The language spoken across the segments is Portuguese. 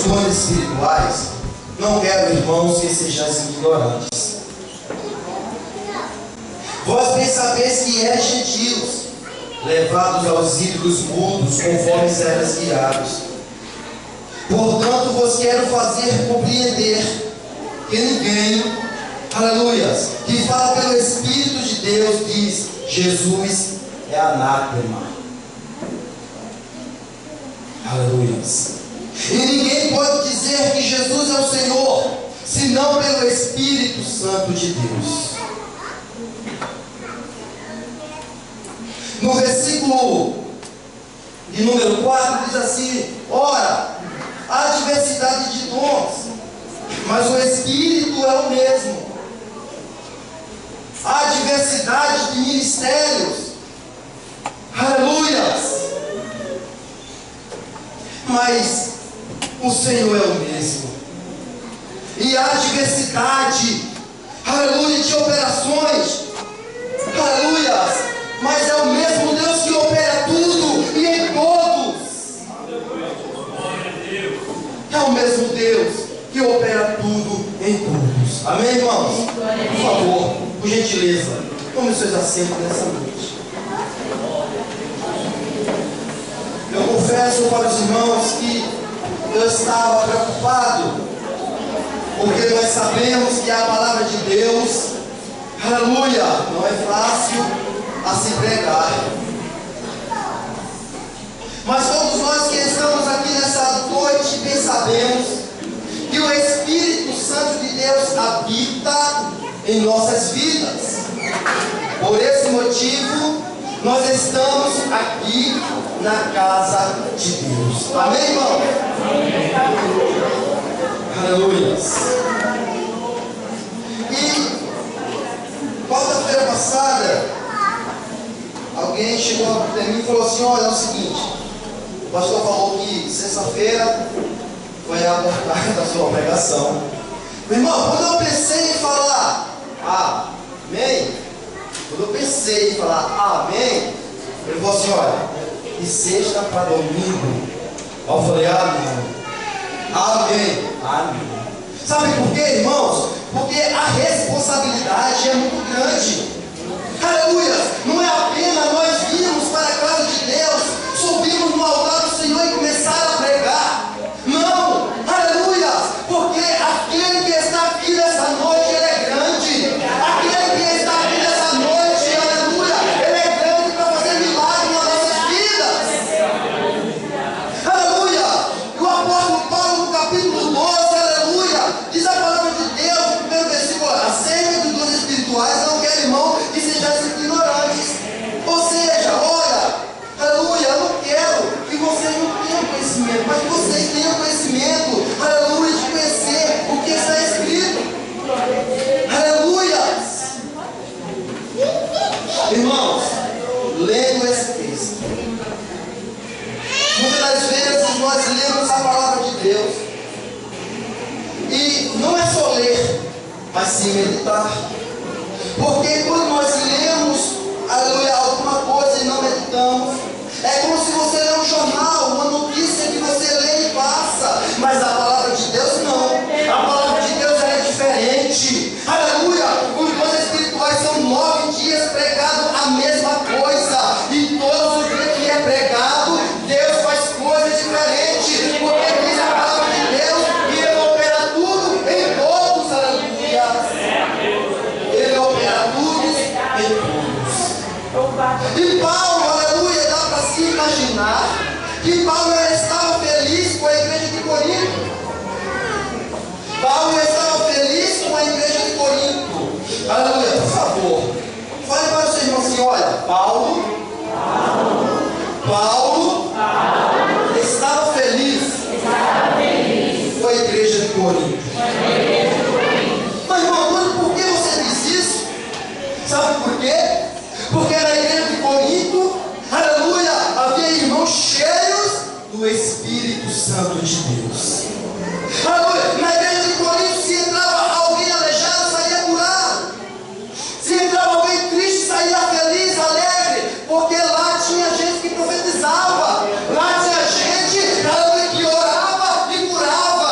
os dons espirituais, não quero, irmãos, que sejais ignorantes. Vós bem sabeis que é gentios, levados aos ídolos mudos, conforme eras guiados. Portanto, vos quero fazer compreender que ninguém, aleluias, que fala pelo Espírito de Deus, diz: Jesus é anátema. Aleluias. E ninguém pode dizer que Jesus é o Senhor, senão pelo Espírito Santo de Deus. No versículo de número 4 diz assim: ora, há diversidade de dons, mas o Espírito é o mesmo. Há diversidade de ministérios, aleluias, mas o Senhor é o mesmo. E há diversidade, aleluia, de operações, aleluias, mas é o mesmo Deus que opera tudo e em todos. É o mesmo Deus que opera tudo em todos. Amém, irmãos? Por favor, por gentileza, tome seus assentos nessa noite. Eu confesso para os irmãos que eu estava preocupado, porque nós sabemos que a palavra de Deus, aleluia, não é fácil a se pregar. Mas todos nós que estamos aqui nessa noite bem sabemos que o Espírito Santo de Deus habita em nossas vidas. Por esse motivo, nós estamos aqui na casa de Deus. Amém, irmão? Aleluia. E quarta-feira passada, alguém chegou até mim e falou assim: olha, é o seguinte, o pastor falou que sexta-feira foi a abordagem da sua pregação. Meu irmão, quando eu pensei em falar amém, quando eu pensei em falar amém, ele falou assim: olha, de sexta para domingo. Eu falei: amém. Amém. Amém. Sabe por quê, irmãos? Porque a responsabilidade é muito grande. Aleluia. Não é apenas nós virmos para a casa de Deus, subirmos no altar do Senhor e começar a pregar. Não. Aleluia. Porque aquele que está aqui nessa noite, ele é grande. Aquele que está aqui nessa noite, aleluia, ele é grande para fazer milagres nas nossas vidas. Aleluia. E o apóstolo Paulo, no capítulo 12, aleluia, diz a palavra de Deus, no primeiro versículo: acerca dos dons espirituais, não quero, irmão, que sejais ignorantes. Ou seja, olha, aleluia, eu não quero que vocês não tenham conhecimento, mas que vocês tenham conhecimento, aleluia, de conhecer o que está escrito. Aleluia. Irmãos, lendo esse texto, muitas das vezes nós lemos a palavra de Deus e não é só ler, mas sim meditar. Porque quando nós lemos, aleluia, alguma coisa e não meditamos, é como se você lê um jornal, uma notícia que você lê e passa. Mas a palavra de Deus não. A palavra de Deus é diferente. Aleluia. Os dons espirituais são 9 dias pregados a mesma coisa. E todos os dias que é pregado, Deus faz coisas diferentes. Porque diz a palavra de Deus que Ele opera tudo em todos. Aleluia. Ele opera tudo em todos. E Paulo, aleluia, dá para se imaginar que Paulo estava feliz com a igreja de Corinto. Paulo estava feliz com a igreja de Corinto. Aleluia, por favor, fale para o seu irmão assim: olha, Paulo estava feliz com a igreja de Corinto. Mas, irmão, por que você diz isso? Sabe por quê? Porque na igreja de Corinto, aleluia, havia irmãos cheios do Espírito Santo de Deus. Aleluia. Na igreja de Corinto, se entrava alguém aleijado, saía curado. Se entrava alguém triste, saía feliz, alegre. Porque lá tinha gente que profetizava. Lá tinha gente, aleluia, que orava e curava.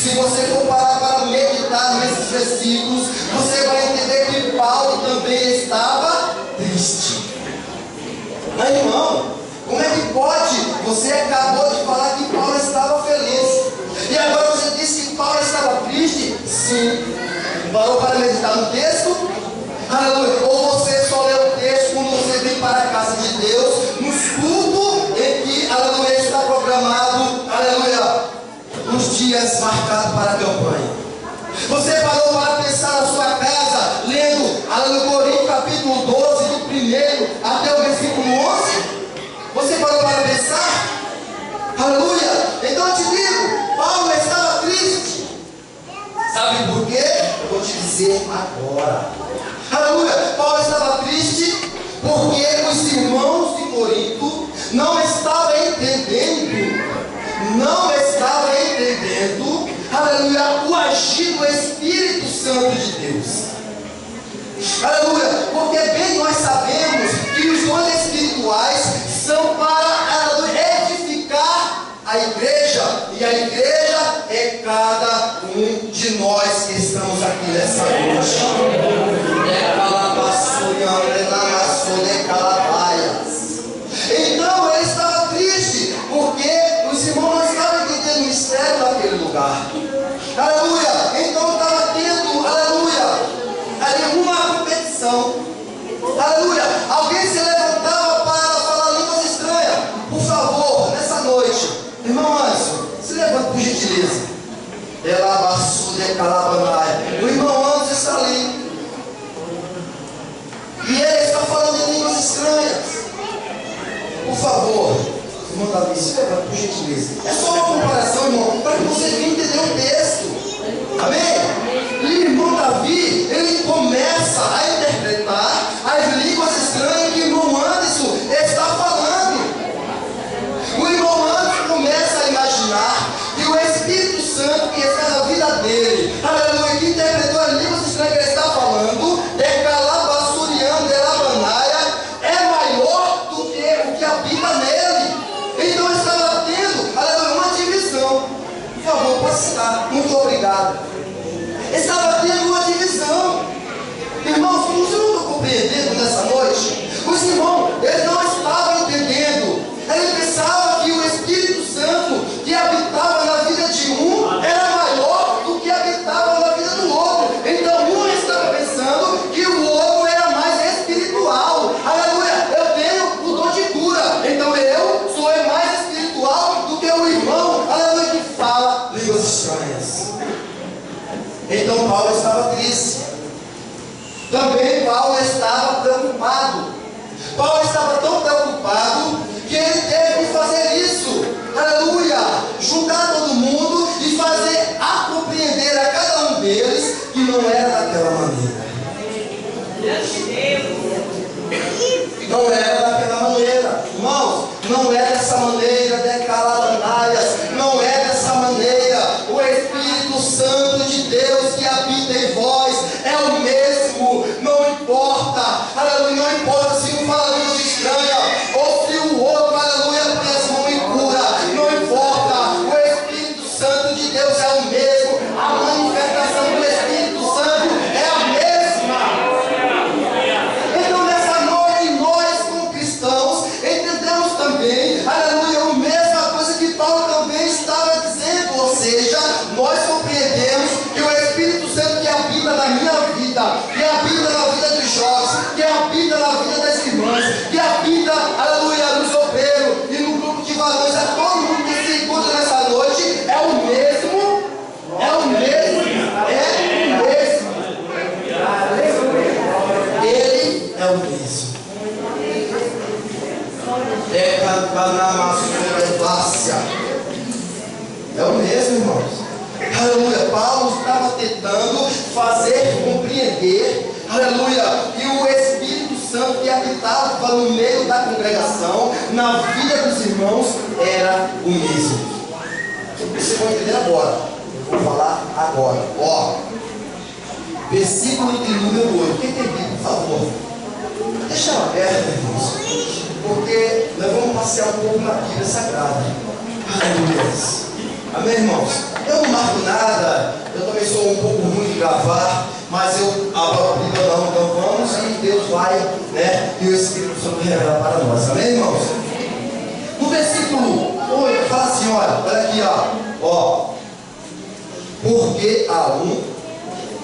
Se você for parar para meditar nesses versículos, você vai entender que Paulo também estava triste. Mas irmão, como é que pode? Você acabou de falar que Paulo estava feliz. E agora você disse que Paulo estava triste? Sim. Parou para meditar no texto? Aleluia. Ou você só lê o texto quando você vem para a casa de Deus, nos cultos em que, aleluia, está programado, aleluia, os dias marcados para a campanha. Você parou para pensar na sua casa, lendo, aleluia, Coríntios capítulo 12, do 1 até o versículo 11? Você parou para pensar? Aleluia. Então eu te digo, Paulo estava triste. Sabe por quê? Eu vou te dizer agora. Aleluia. Paulo estava triste porque os irmãos de Corinto não estavam entendendo, aleluia, o agir do Espírito Santo de Deus. Aleluia. Porque bem nós sabemos que os dons espirituais são para, aleluia, edificar a igreja, e a igreja é cada um de nós que estamos aqui nessa noite. Então ele estava triste porque os irmãos não estavam entendendo o mistério daquele lugar. Aleluia. Então estava tendo, aleluia, ali uma competição. Aleluia. Alguém se levantava para falar línguas estranhas. Por favor, nessa noite, irmão Anderson, se levanta por gentileza. O irmão Anderson está ali. E ele está falando em línguas estranhas. Por favor, irmão Davi, se levanta por gentileza. É só uma comparação, irmão, para que você venha entender o texto. Amém? E o irmão Davi, ele começa a interpretar as línguas estranhas que o irmão Anderson está falando. O irmão Anderson começa a imaginar que o Espírito Santo que está na vida dele, aleluia, que interpretou as línguas estranhas que ele está falando, é maior do que o que habita nele. Então estava tendo, aleluia, uma divisão. Por favor, pode citar. Muito obrigado. Estava tendo uma divisão. Irmãos, você não está compreendendo nessa noite? Os irmãos, eles não estavam entendendo. Ele pensava que o Espírito Santo que habitava na vida de um era maior do que habitava na vida do outro. Então um estava pensando que o outro era mais espiritual. Aleluia, eu tenho o dom de cura, então eu sou mais espiritual do que o irmão, aleluia, que fala línguas estranhas. Então Paulo estava triste. Também Paulo estava preocupado. Paulo estava tão preocupado que ele teve que fazer isso. Aleluia! Juntar todo mundo e fazer a compreender a cada um deles que não era daquela maneira. Não era daquela maneira. Irmãos, não é dessa maneira, decalaranaias. Não é dessa maneira. O Espírito Santo de Deus que habita em vós é o mesmo. Não importa. Aleluia, não importa se um fala línguas estranhas ou se o outro, aleluia, põe as mãos em cura. Não importa. O Espírito Santo de Deus é o mesmo. A manifestação do Espírito Santo é a mesma. Então nessa noite nós como cristãos entendemos também, aleluia, a mesma coisa que Paulo também estava dizendo. Ou seja, nós compreendemos que o Espírito Santo que habita na minha vida, que habita na vida dos jovens, que habita na vida das irmãs, que habita, aleluia, nos obreiros e no grupo de varões, a todo mundo que se encontra nessa noite, é o mesmo, é o mesmo, é o mesmo. Ele é o mesmo. É o mesmo, irmãos. Aleluia. Paulo estava tentando fazer compreender, aleluia, que o Espírito Santo que habitava no meio da congregação, na vida dos irmãos, era o mesmo. Vocês vão entender agora. Eu vou falar agora. Ó, versículo de número 8. Quem tem Bíblia, por favor? Deixa ela aberta, irmãos, porque nós vamos passear um pouco na Bíblia Sagrada. Aleluia. Amém, irmãos? Eu não marco nada, eu também sou um pouco ruim de gravar, mas eu abro a Bíblia, então vamos e Deus vai, né? E o Espírito Santo revela para nós, amém, irmãos? No versículo 8, fala assim, olha aqui, ó. Porque a um,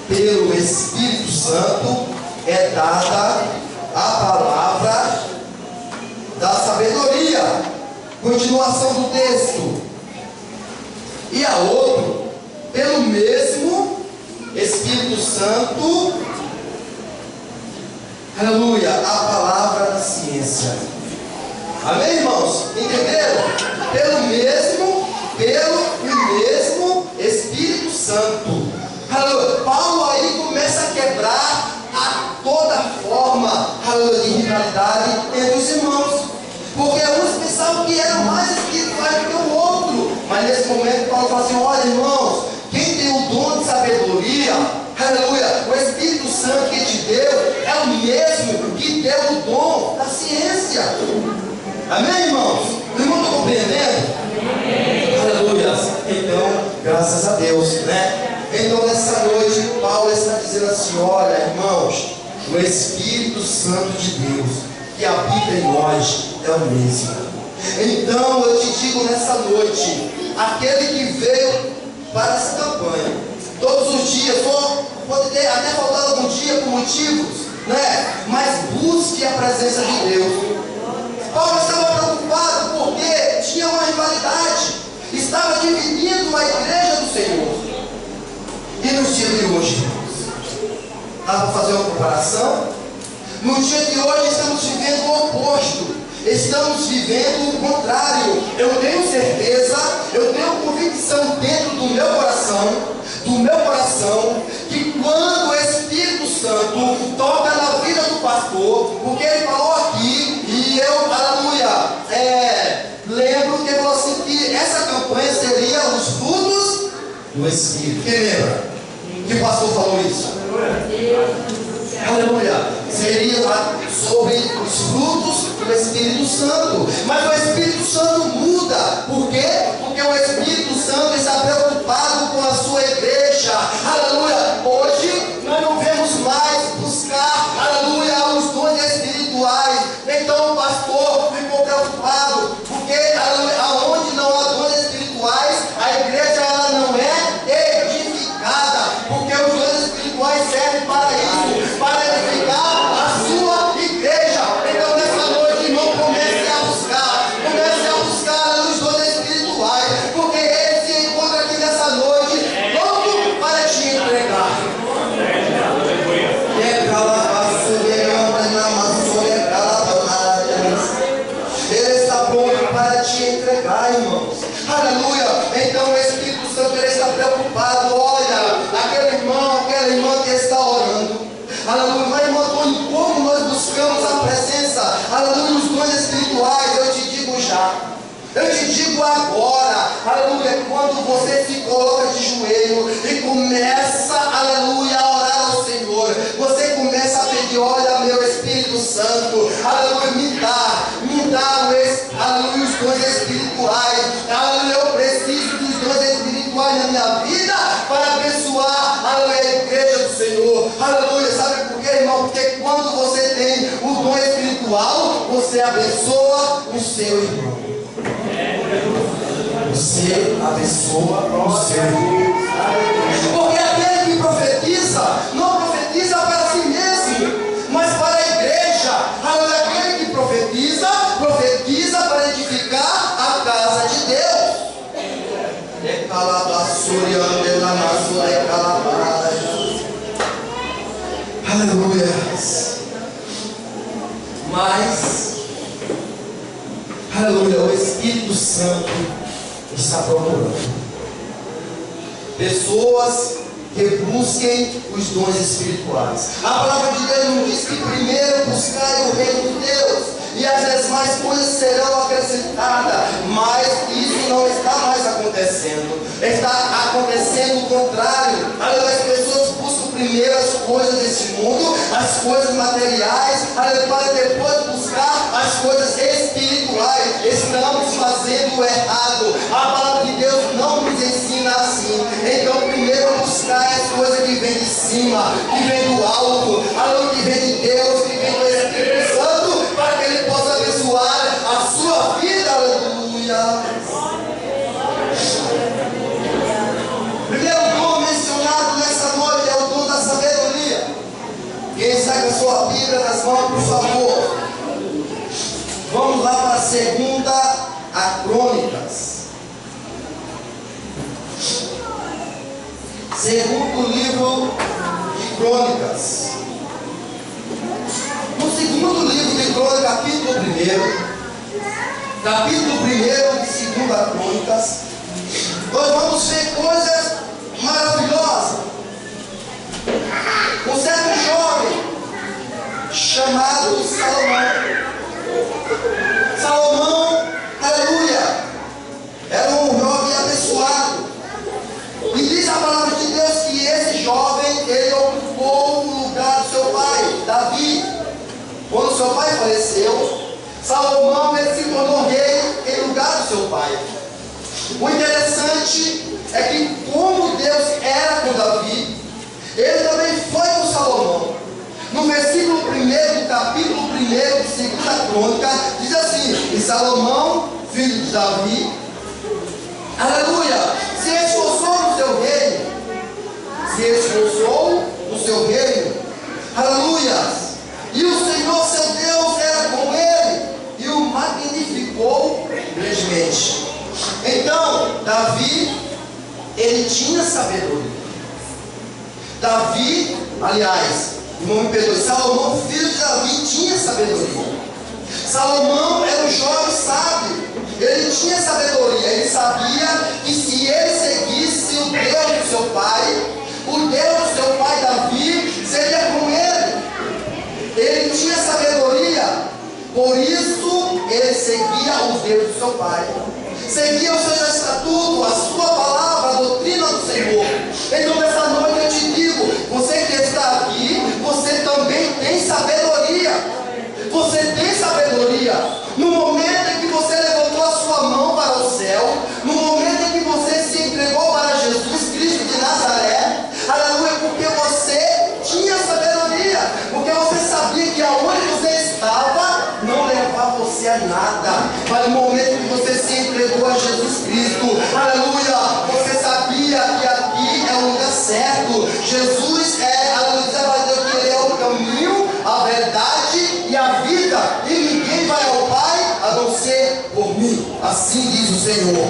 pelo Espírito Santo, é dada a palavra da sabedoria. Continuação do texto. E a outro, pelo mesmo Espírito Santo, aleluia, a palavra da ciência. Amém, irmãos? Entenderam? Pelo mesmo Espírito Santo. Aleluia. Paulo aí começa a quebrar toda forma, aleluia, de rivalidade entre os irmãos. Porque uns pensavam que eram mais espirituais do que o outro. Mas nesse momento Paulo fala assim, olha, irmãos, quem tem o dom de sabedoria, aleluia, o Espírito Santo que te deu é o mesmo que deu o dom da ciência. Amém, irmãos? Os irmãos estão compreendendo? Amém. Aleluia. Então, graças a Deus, né? Então, nessa noite, Paulo está dizendo assim, olha, irmãos, o Espírito Santo de Deus que habita em nós é o mesmo. Então, eu te digo nessa noite, aquele que veio para essa campanha, todos os dias, pode ter até faltado algum dia por motivos, né? Mas busque a presença de Deus. Paulo estava preocupado porque tinha uma rivalidade, estava dividindo a igreja do Senhor. E nos dias de hoje, dá para fazer uma comparação? No dia de hoje estamos vivendo o oposto, estamos vivendo o contrário. Eu tenho certeza, eu tenho convicção dentro do meu coração, que quando o Espírito Santo toca na vida do pastor, porque ele falou aqui, e eu, aleluia, lembro que ele falou assim, que essa campanha seria os frutos do Espírito. Quem lembra? Que o pastor falou isso? Aleluia. Seria sobre os frutos do Espírito Santo. Mas o Espírito Santo muda. Por quê? Porque o Espírito Santo está preocupado com a sua igreja. Aleluia. Hoje nós não vemos mais buscar, aleluia, os dons espirituais. Então o pastor ficou preocupado. Porque, aleluia, aonde não há dons espirituais, a igreja ela não é edificada. Porque os dons espirituais servem para isso, para edificar a sua igreja. Então nessa noite, irmão, comece a buscar os dons espirituais, porque ele se encontra aqui nessa noite pronto para te entregar. Ele está pronto para te entregar, irmãos. Aleluia. Então o Espírito Santo ele está preocupado. Olha, aquele irmão, aquela irmã que está orando, aleluia, mas irmão Antônio, como nós buscamos a presença, aleluia, os dons espirituais? Eu te digo já, eu te digo agora, aleluia, quando você se coloca de joelho e começa, aleluia, a orar ao Senhor, você começa a pedir, olha, meu Espírito Santo, aleluia, me dá aleluia, os dons espirituais, aleluia, eu preciso dos dons espirituais na minha vida para abençoar, aleluia, a igreja do Senhor. Aleluia. Sabe por quê, irmão? Porque quando você tem o dom espiritual, você abençoa o seu irmão. Você abençoa o seu irmão. Porque aquele que profetiza, não profetiza para si mesmo, mas para a igreja. Aleluia. Aquele que profetiza para edificar a casa de Deus. Aleluia. Mas, aleluia, o Espírito Santo está procurando pessoas que busquem os dons espirituais. A palavra de Deus nos diz que primeiro buscai o reino de Deus e as demais coisas serão acrescentadas, mas isso não está mais acontecendo. Está acontecendo o contrário. As pessoas buscam primeiro as coisas desse mundo, as coisas materiais, para depois buscar as coisas espirituais. Estamos fazendo o errado. A palavra de Deus não nos ensina assim. assim. Então, primeiro buscar as coisas que vem de cima, que vem do alto, algo que vem de Deus, que vem do Espírito Santo, para que Ele possa abençoar a sua vida. Aleluia. Primeiro dom mencionado nessa noite é o dom da sabedoria. Quem está com a sua Bíblia nas mãos, por favor. Vamos lá para a segunda a Crônicas. Segundo livro de Crônicas. No segundo livro de Crônicas, capítulo 1. Capítulo 1 de 2 Crônicas. Nós vamos ver coisas maravilhosas. Um certo jovem chamado Salomão. Salomão, aleluia, era um jovem abençoado. E diz a palavra de Deus que esse jovem, ele ocupou o lugar do seu pai, Davi. Quando seu pai faleceu, Salomão, ele se tornou rei em lugar do seu pai. O interessante é que, como Deus era com Davi, ele também foi com Salomão. No versículo 1 do capítulo 1 de 2 Crônica, diz assim: e Salomão, filho de Davi, aleluia, se esforçou no seu reino, aleluia, e o Senhor seu Deus era com ele, e o magnificou grandemente. Então, Davi, ele tinha sabedoria. Davi, aliás, irmão, me perdoe, Salomão, filho de Davi, tinha sabedoria. Salomão era um jovem sábio. Ele tinha sabedoria. Ele sabia que se ele seguisse o Deus do seu pai, o Deus do seu pai Davi seria com ele. Ele tinha sabedoria. Por isso ele seguia o Deus do seu pai. Seguia os seus estatutos, a sua palavra, a doutrina do Senhor. Então nessa noite eu te digo, você que está aqui, você também tem sabedoria. Você tem sabedoria. No momento em que você levantou a sua mão para o céu, no momento em que você se entregou para Jesus Cristo de Nazaré, aleluia, porque você tinha sabedoria, porque você sabia que aonde você estava não levava você a nada, mas no momento em que você se entregou a Jesus Cristo, aleluia, você sabia que aqui é o lugar certo. Jesus é, aleluia, que Ele é o caminho, a verdade e a vida, e ninguém vai ao Pai a não ser por mim, assim diz o Senhor.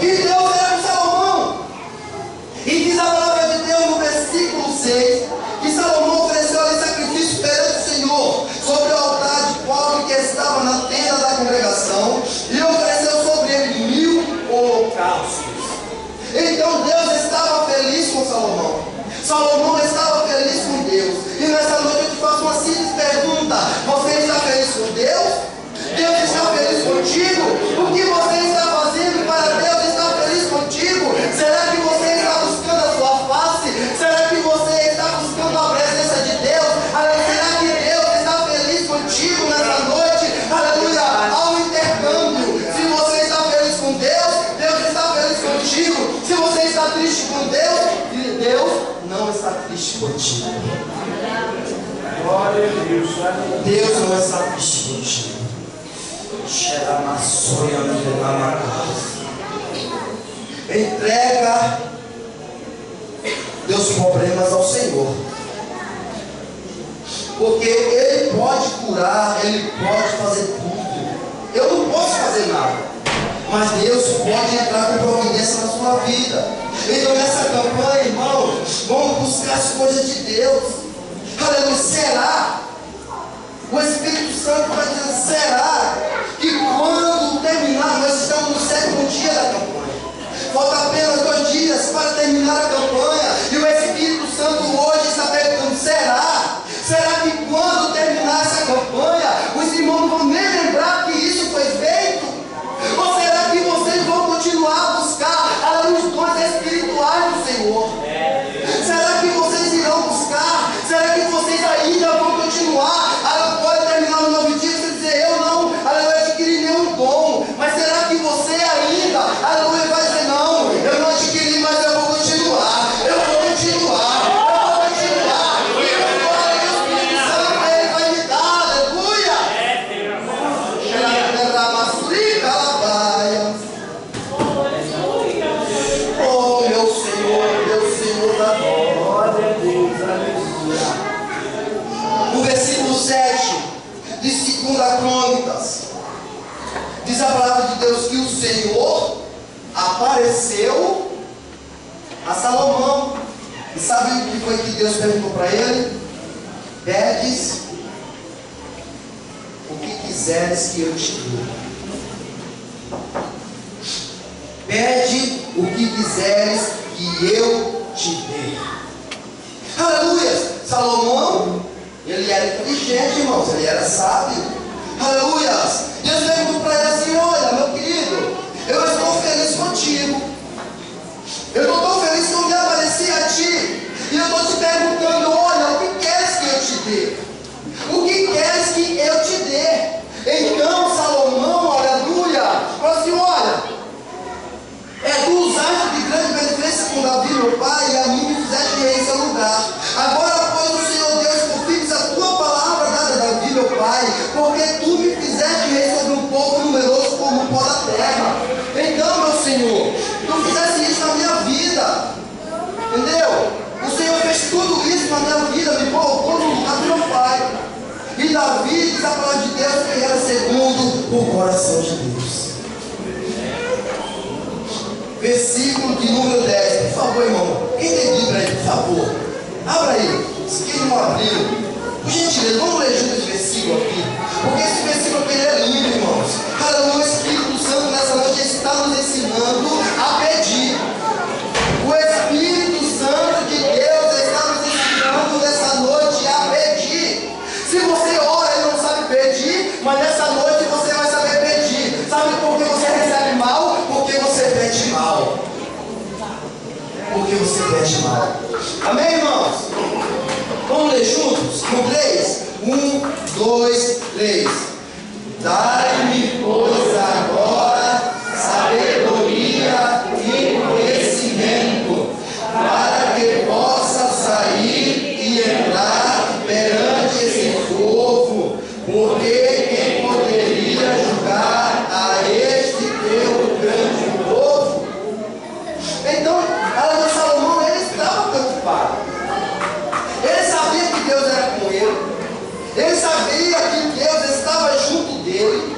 E Deus era com Salomão, e diz a palavra de Deus no versículo 6, que Salomão ofereceu ali sacrifício perante o Senhor, sobre o altar de cobre que estava na tenda da congregação, e ofereceu sobre ele 1000 holocaustos. Então Deus estava feliz com Salomão. Salomão estava feliz com Deus. E nessa noite eu te faço uma simples pergunta: você está feliz com Deus? Deus está feliz contigo? O que você está fazendo para Deus estar feliz contigo? Será que você está buscando a sua face? Será que você está buscando a presença de Deus? Será que Deus está feliz contigo nessa noite? Aleluia! Há um intercâmbio. Se você está feliz com Deus, Deus está feliz contigo. Se você está triste com Deus, Deus não está triste contigo. Glória a Deus. Deus não está triste contigo. Entrega teus problemas ao Senhor, porque Ele pode curar, Ele pode fazer tudo. Eu não posso fazer nada, mas Deus pode entrar com providência na sua vida. Então nessa campanha, irmão, vamos buscar as coisas de Deus. Aleluia. Será? O Espírito Santo vai dizer: será que quando terminar, nós estamos no 7º dia da campanha, falta apenas 2 dias para terminar a campanha, e o Espírito Santo hoje está perguntando: será? Será que quando terminar essa campanha, os irmãos não vão nem lembrar que isso foi feito? Ou será que vocês vão continuar a buscar os dons espirituais do Senhor? Será que vocês irão buscar? Será que vocês ainda vão continuar? Pode terminar o 9 dias e dizer: eu não adquiri nenhum dom. Mas será que você ainda, vai dizer: não, apareceu a Salomão. E sabe o que foi que Deus perguntou para ele? Pedes o que quiseres que eu te dou. Pede o que quiseres que eu te dê. Aleluia! Salomão, ele era inteligente, irmãos, ele era sábio. Aleluia! Deus perguntou para ele assim: olha, meu querido, eu estou feliz contigo. Eu estou tão feliz que eu me apareci a ti. E eu estou te perguntando: olha, o que queres que eu te dê? O que queres que eu te dê? Então Salomão, aleluia, falou assim: olha, tu usaste de grande benefício com Davi, meu pai, e a mim me fizeste rei em seu lugar. Agora, pois, o Senhor Deus, confirmes a tua palavra dada a Davi, meu pai, porque tu me fizeste rei sobre um povo numeroso como o pó da terra. Então, meu Senhor, tu fizeste isso na minha vida, entendeu? O Senhor fez tudo isso na minha vida, me colocou no lugar do meu pai. E Davi diz a palavra de Deus que era segundo o coração de Deus. Versículo de número 10, por favor, irmão. Quem tem Bíblia aí, por favor? Abra aí. Se quem não abriu, por gentileza, vamos ler junto esse versículo aqui. Porque esse versículo aqui é lindo, irmãos. O Espírito Santo nessa noite está nos ensinando a pedir. O Espírito Santo de Deus está nos ensinando nessa noite a pedir. Se você ora e não sabe pedir, mas nessa noite você vai saber pedir. Sabe por que você recebe mal? Porque você pede mal. Porque você pede mal. Amém, irmãos? Vamos ler juntos? No 3? 1, 2, 3. Dai-me, pois, agora sabedoria e conhecimento, para que possa sair e entrar perante esse povo, porque quem poderia julgar a este teu grande povo? Então, Salomão, ele estava preocupado. Ele sabia que Deus era com ele. Ele sabia que Deus estava junto dele.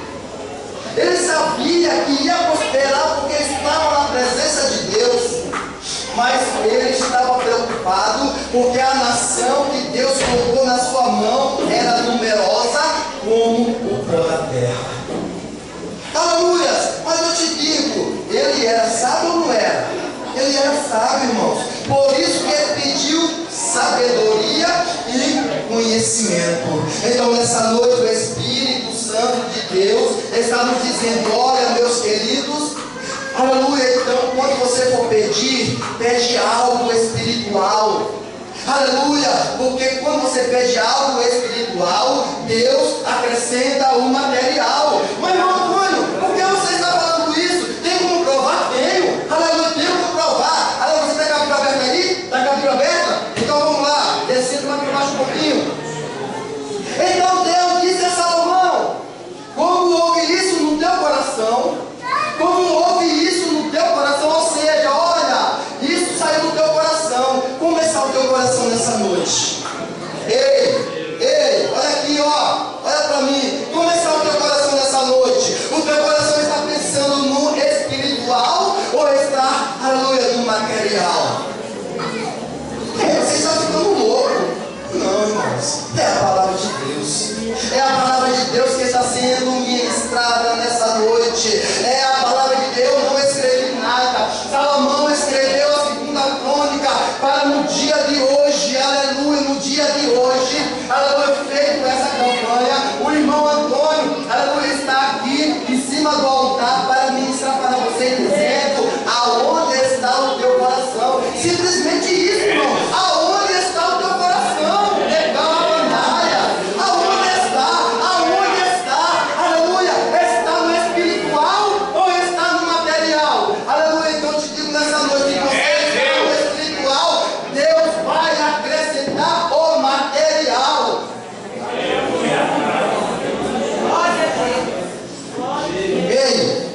Ele sabia que ia prosperar porque estava na presença de Deus. Mas ele estava preocupado porque a nação que Deus colocou na sua mão era numerosa como o pó da terra. Aleluia! Mas eu te digo, ele era sábio ou não era? Ele era sábio, irmãos. Por isso que ele pediu sabedoria e conhecimento. Então nessa noite o Espírito Santo de Deus está nos dizendo: olha, meus queridos, aleluia, então quando você for pedir, pede algo espiritual. Aleluia, porque quando você pede algo espiritual, Deus acrescenta o material. Mas irmão Antônio, por que você está falando isso? Tem como provar? Tenho. Aleluia, tenho como provar. Aleluia, você está com a Bíblia aberta aí? Está com a Bíblia aberta? Então vamos lá, descendo mais para baixo um pouquinho. Então Deus disse a Salomão: como houve isso no teu coração, como houve isso no teu coração, ou seja, olha, isso saiu do teu coração. Como está o teu coração nessa noite? Ei, olha aqui, ó, olha para mim. Como está o teu coração nessa noite? O teu coração está pensando no espiritual ou está, aleluia, no material? Você está ficando louco. Não, irmãos, é a palavra de Deus. É a palavra de Deus que está sendo ministrada nessa noite. É a palavra de Deus, não escrevi nada. Salomão escreveu a 2ª Crônica para no dia de hoje, aleluia, no dia de hoje, aleluia, feito essa campanha. O irmão Antônio, aleluia, está aqui em cima do altar para ministrar para você, dizendo: aonde está o teu coração? Simplesmente isso, irmão. Aonde está o teu coração? Legal a bandaia. Aonde está? Aonde está? Aleluia. Está no espiritual ou está no material? Aleluia. Então eu te digo nessa noite que você está no espiritual, Deus vai acrescentar o material. Ei,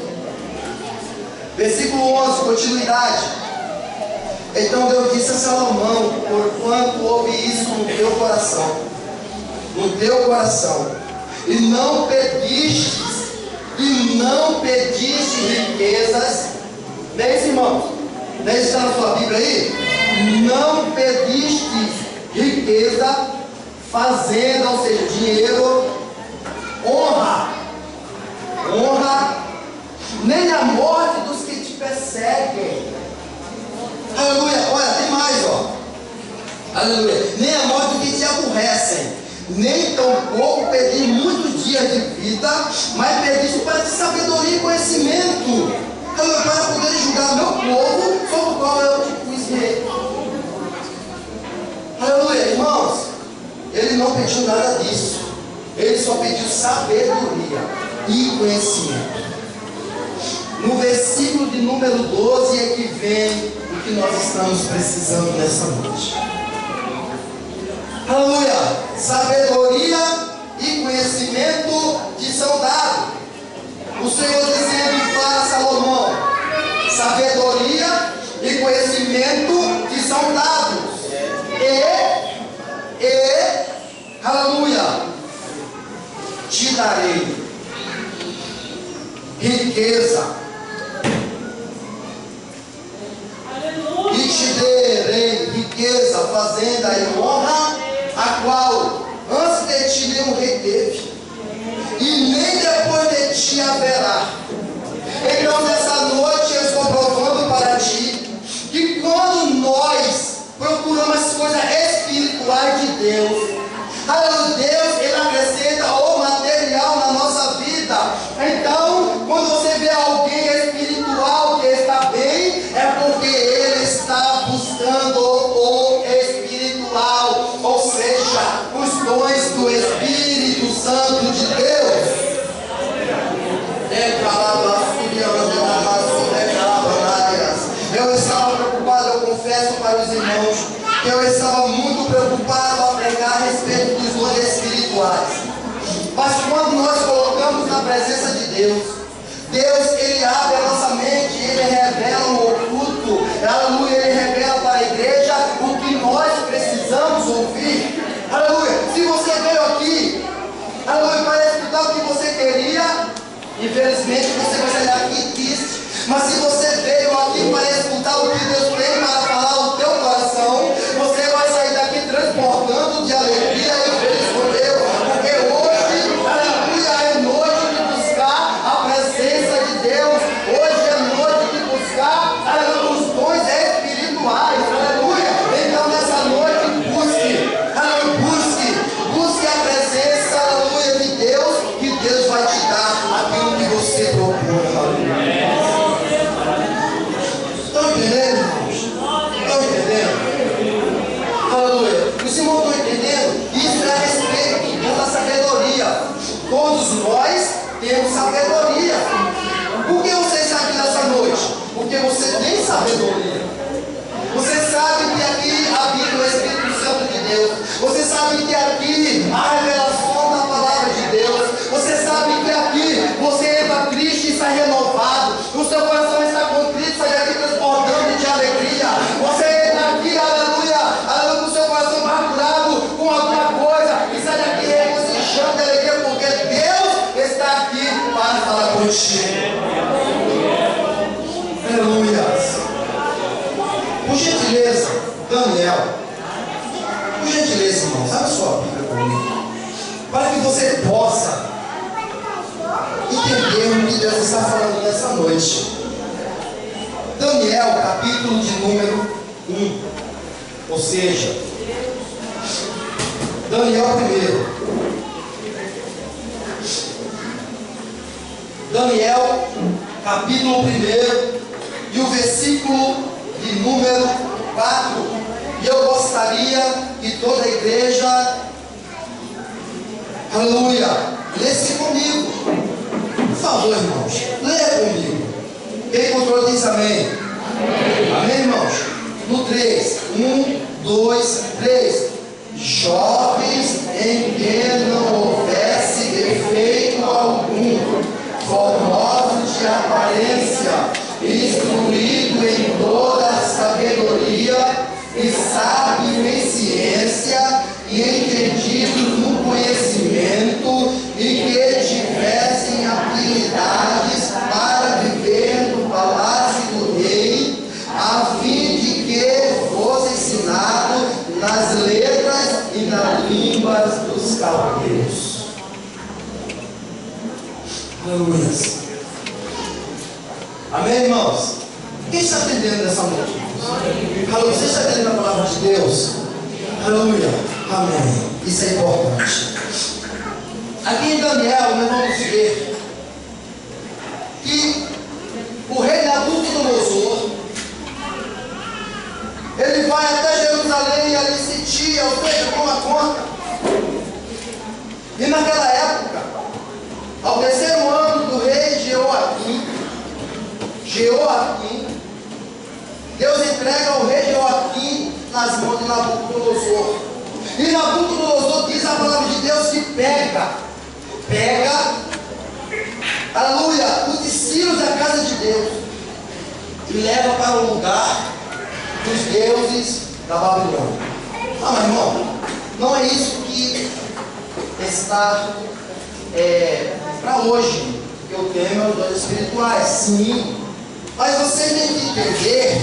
versículo 11, continuidade. Então Deus disse a Salomão: porquanto houve isso no teu coração, e não pediste riquezas Não é isso, irmãos? Não é isso que está na sua Bíblia aí? Não pedistes riqueza, fazenda, ou seja, dinheiro, honra, nem a morte dos que te perseguem. Aleluia. Olha, tem mais, ó. Aleluia. Nem a morte dos que te aborrecem, nem tampouco pedir muitos dias de vida, mas pediste para te sabedoria e conhecimento, aleluia, para poder julgar meu povo, sobre o qual eu te pus rei. Aleluia, irmãos. Ele não pediu nada disso. Ele só pediu sabedoria e conhecimento. No versículo de número 12 é que vem o que nós estamos precisando nessa noite. Aleluia! Sabedoria e conhecimento te são dados. O Senhor dizendo para Salomão: sabedoria e conhecimento te são dados. Aleluia! Te darei riqueza. E te darei riqueza, fazenda e honra, a qual antes de ti nenhum rei teve, e nem depois de ti haverá. Então nessa noite eu estou provando para ti que quando nós procuramos as coisas espirituais de Deus, Deus ele acrescenta o material na nossa vida. Então quando você vê alguém espiritual que está bem, é porque ele está buscando o espiritual, ou seja, os dons do Espírito Santo de Deus. Eu estava preocupado, eu confesso para os irmãos, que eu estava muito preocupado a pregar a respeito dos dons espirituais. Mas quando nós colocamos na presença de Deus, Deus ele abre a nossa mente, ele revela o oculto, aleluia, ele revela para a igreja o que nós precisamos ouvir. Aleluia. Se você veio aqui, aleluia, para escutar o que você queria, infelizmente você vai sair daqui triste. Mas se você veio aqui para escutar o que Deus tem para falar ao teu coração, você vai sair daqui transportando de alegria e feliz com Deus. Porque hoje, aleluia, é noite de buscar a presença de Deus. Hoje é noite de buscar, aleluia, os dons espirituais. Aleluia. Então nessa noite busque, aleluia, busque a presença, aleluia, de Deus, que Deus vai te dar aquilo que você procura. Aleluia. Estão entendendo, irmãos? Estão entendendo? Aleluia. Os irmãos estão entendendo? Isso é a respeito da sabedoria. Todos nós temos sabedoria. Por que você está aqui nessa noite? Porque você tem sabedoria. Você sabe que aqui habita o Espírito Santo de Deus. Você sabe que aqui há a revelação da palavra de Deus. Você sabe que aqui você entra triste e sai renovado. O seu coração está contrito, sai daqui transbordando de alegria. Você entra aqui, aleluia, aleluia, com o seu coração marcado com alguma coisa e sai daqui regozijando de alegria, porque Deus está aqui para falar contigo. Aleluia. Por gentileza, Daniel, por gentileza, irmãos, abre sua Bíblia comigo, para que você possa entender o que Deus está falando nessa noite. Daniel, capítulo de número 1, ou seja, Daniel 1. Daniel, capítulo 1, e o versículo de número 4. E eu gostaria que toda a igreja, aleluia, lesse comigo. Por favor, irmãos, leia comigo. Quem encontrou diz amém. Amém, irmãos? No 3, 1, 2, 3. Jovens em que não houvesse defeito algum, formosos de aparência, instruído em toda a sabedoria, e sábio em ciência, e entendidos no conhecimento, e que tivessem habilidades para viver no palácio do rei buscar a Deus. Aleluia. Amém, irmãos? Quem está entendendo nessa noite? Aleluia. Você está entendendo a palavra de Deus? Aleluia. Amém. Isso é importante. Aqui em Daniel, nós vamos ver que o rei Nabucodonosor, ele vai até Jerusalém e ali sentia, ou seja, toma conta. E naquela época, ao terceiro ano do rei Jeoaquim, Deus entrega ao rei Jeoaquim nas mãos de Nabucodonosor. E Nabucodonosor diz a palavra de Deus que pega, aleluia, os destinos da casa de Deus e leva para o lugar dos deuses da Babilônia. Ah, mas irmão, não é isso que está para hoje, que o tema é os dons espirituais. Sim, mas você tem que entender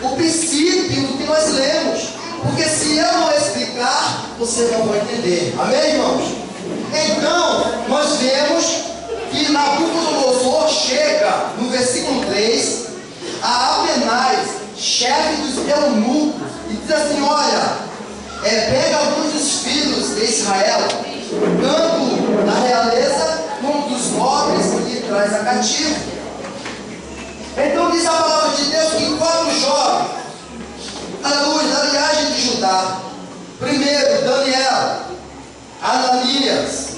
o princípio do que nós lemos, porque se eu não explicar, você não vai entender. Amém, irmãos? Então, nós vemos que Nabucodonosor chega no versículo 3 a Abenais, chefe dos eunucos, e diz assim: olha, pega alguns dos filhos de Israel, tanto da realeza como dos nobres, e traz a cativo. Então diz a palavra de Deus que 4 jovens, aleluia, da linhagem de Judá, primeiro Daniel, Ananias,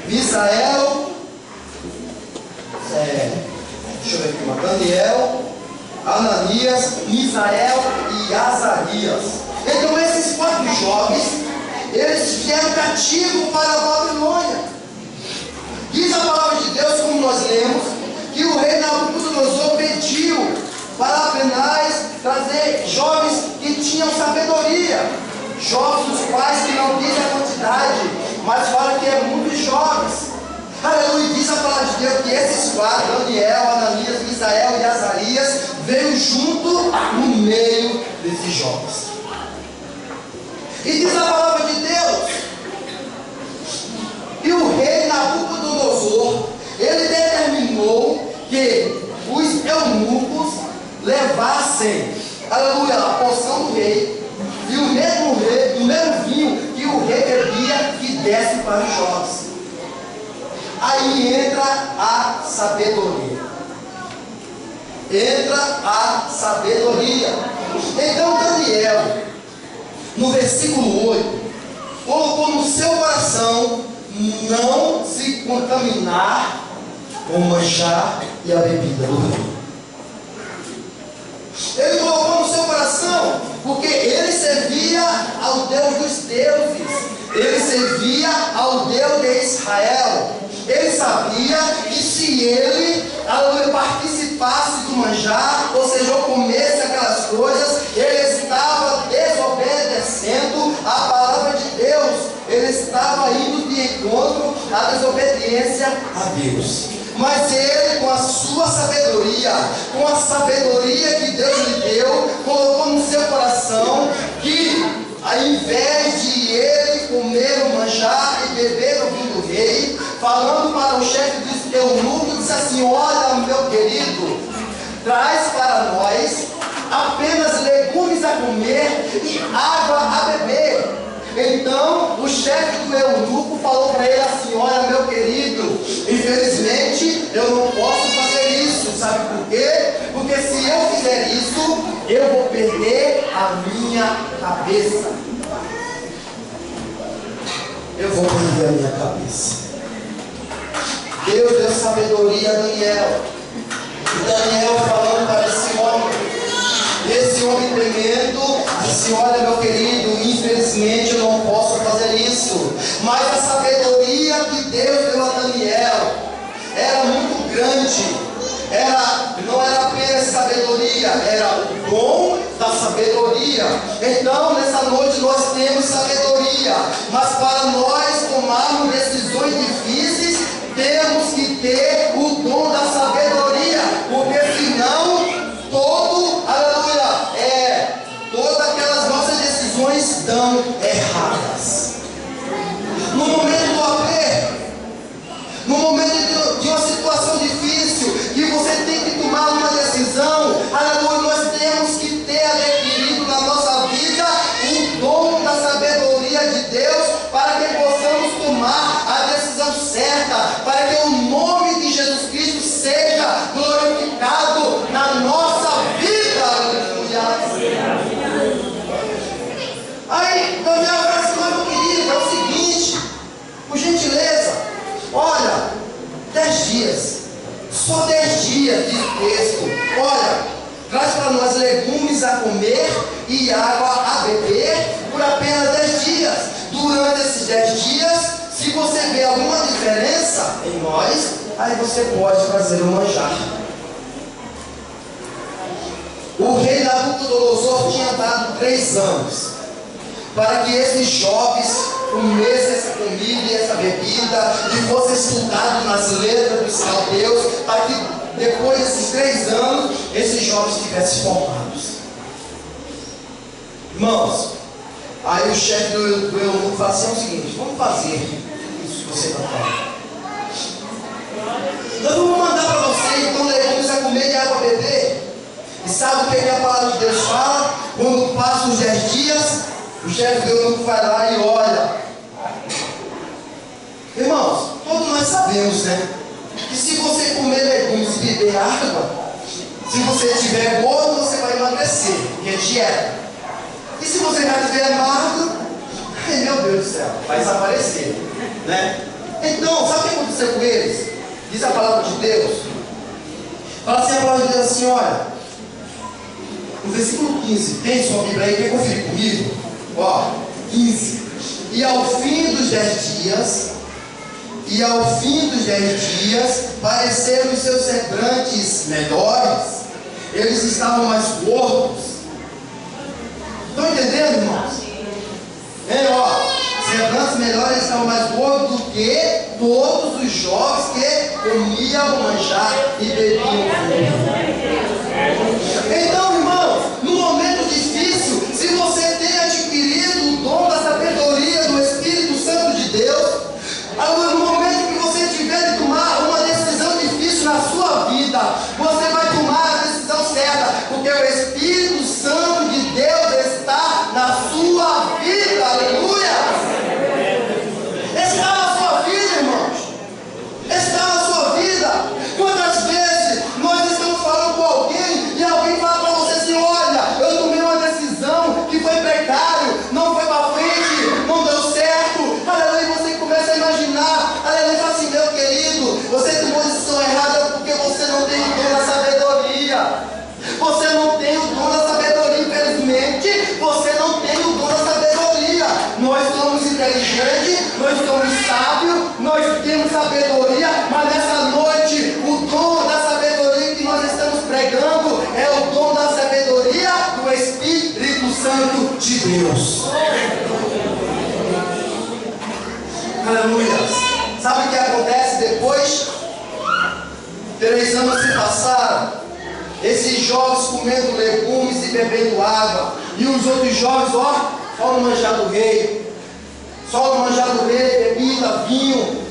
Misael, deixa eu ver aqui, Daniel, Ananias, Misael e Azarias. Então esses 4 jovens, eles vieram cativos para a Babilônia. Diz a palavra de Deus, como nós lemos, que o rei Nabucodonosor pediu para Abenais trazer jovens que tinham sabedoria, jovens dos quais que não diz a quantidade, mas fala que é muitos jovens. Aleluia. Diz a palavra de Deus que esses 4, Daniel, Ananias, Misael e Azarias, veio junto no meio desses jovens. E diz a palavra de Deus que o rei Nabucodonosor, ele determinou que os eunucos levassem, aleluia, a porção do rei, e o mesmo vinho que o rei bebia, que desce para os jovens. Aí entra a sabedoria. Então Daniel, no versículo 8, colocou no seu coração não se contaminar com o manjar e a bebida do rei. Ele colocou no seu coração, porque ele servia ao Deus dos deuses, ele servia ao Deus de Israel. Ele sabia que se ele participasse do manjar, ou seja, ou comesse aquelas coisas, ele estava desobedecendo a palavra de Deus, ele estava indo de encontro à desobediência a Deus. Mas ele, com a sua sabedoria, com a sabedoria que Deus lhe deu, colocou no seu coração que, ao invés de ele comer o manjar e beber o vinho do rei, falando para o chefe dos eunucos, disse assim: olha, meu querido, traz para nós apenas legumes a comer e água a beber. Então o chefe do eunuco falou para ele assim: olha, meu querido, infelizmente eu não posso fazer isso. Sabe por quê? Porque se eu fizer isso, eu vou perder a minha cabeça. Eu vou perder a minha cabeça. Deus deu sabedoria a Daniel. E Daniel falando para esse homem. Esse homem tremendo disse: olha, meu querido, infelizmente eu não posso fazer isso. Mas a sabedoria que Deus deu a Daniel era muito grande. Não era apenas sabedoria, era o dom da sabedoria. Então, nessa noite nós temos sabedoria, mas para nós tomarmos decisões difíceis, temos que ter o dom da sabedoria, porque senão todo, aleluia, Só 10 dias, diz o texto. Olha, traz para nós legumes a comer e água a beber por apenas 10 dias. Durante esses 10 dias, se você vê alguma diferença em nós, aí você pode trazer um manjar. O rei Nabucodonosor tinha dado 3 anos para que esses jovens comessem essa comida e essa bebida e fossem estudados nas letras dos caldeus, para que depois desses 3 anos esses jovens estivessem formados. Irmãos, aí o chefe do eunuco fala assim: é o seguinte, vamos fazer isso que você está falando. Nós vamos mandar para você então legumes a comer e água a beber. E sabe o que a palavra de Deus fala? Quando passam os 10 dias, o chefe do eunuco vai lá e olha. Irmãos, todos nós sabemos, né? Que se você comer legumes e beber água, se você estiver gordo, você vai emagrecer, porque é dieta. E se você já estiver magro, ai meu Deus do céu, vai desaparecer, né? Então, sabe o que aconteceu com eles? Diz a palavra de Deus. Fala assim a palavra de Deus assim, olha. No versículo 15, tem sua Bíblia aí, quer conferir comigo? Ó, 15. E ao fim dos 10 dias, pareceram os seus semblantes melhores. Eles estavam mais gordos. Estão entendendo, irmãos? Ó, semblantes melhores estavam mais gordos do que todos os jovens que comiam o manjar e bebiam o vinho. Então, irmãos, no momento difícil, se você tem adquirido o dom da sabedoria do Espírito Santo de Deus, no momento que você tiver de tomar uma decisão difícil na sua vida, você vai tomar a decisão certa, porque o Espírito Santo de Deus está na sua vida. Aleluia! Está na sua vida, irmãos. Está na sua vida. Quantas vezes nós estamos falando com alguém e alguém fala para você assim: olha, eu tomei uma decisão que foi precário, não foi para frente, não deu certo. Aleluia, e você começa a imaginar. Aleluia, fala assim: meu querido, você tomou a decisão errada porque você não tem o dom da sabedoria. Você não tem o dom da sabedoria, infelizmente. Você não tem o dom da sabedoria. Nós somos inteligentes, nós somos sábios, nós temos sabedoria, mas nessa noite o dom da sabedoria que nós estamos pregando é o dom da sabedoria do Espírito Santo de Deus. Aleluia. Sabe o que acontece depois? 3 anos se passaram, esses jovens comendo legumes e bebendo água, e os outros jovens, só no manjar do rei, bebida, vinho.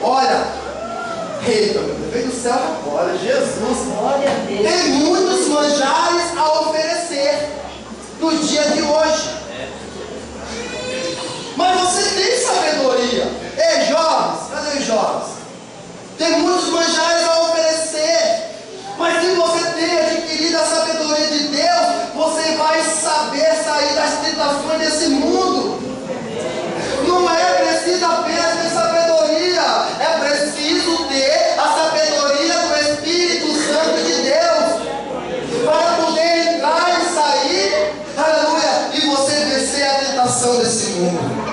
Olha, eita, meu Deus, veio do céu agora, Jesus. Glória a Deus. Tem muitos manjares a oferecer no dia de hoje. Mas você tem sabedoria. Ei, jovens, cadê os jovens? Tem muitos manjares a oferecer. Mas se você tem adquirido a sabedoria de Deus, você vai saber sair das tentações desse mundo. Não é preciso apenas ter sabedoria, é preciso ter a sabedoria do Espírito Santo de Deus, para poder entrar e sair, aleluia, e você vencer a tentação desse mundo.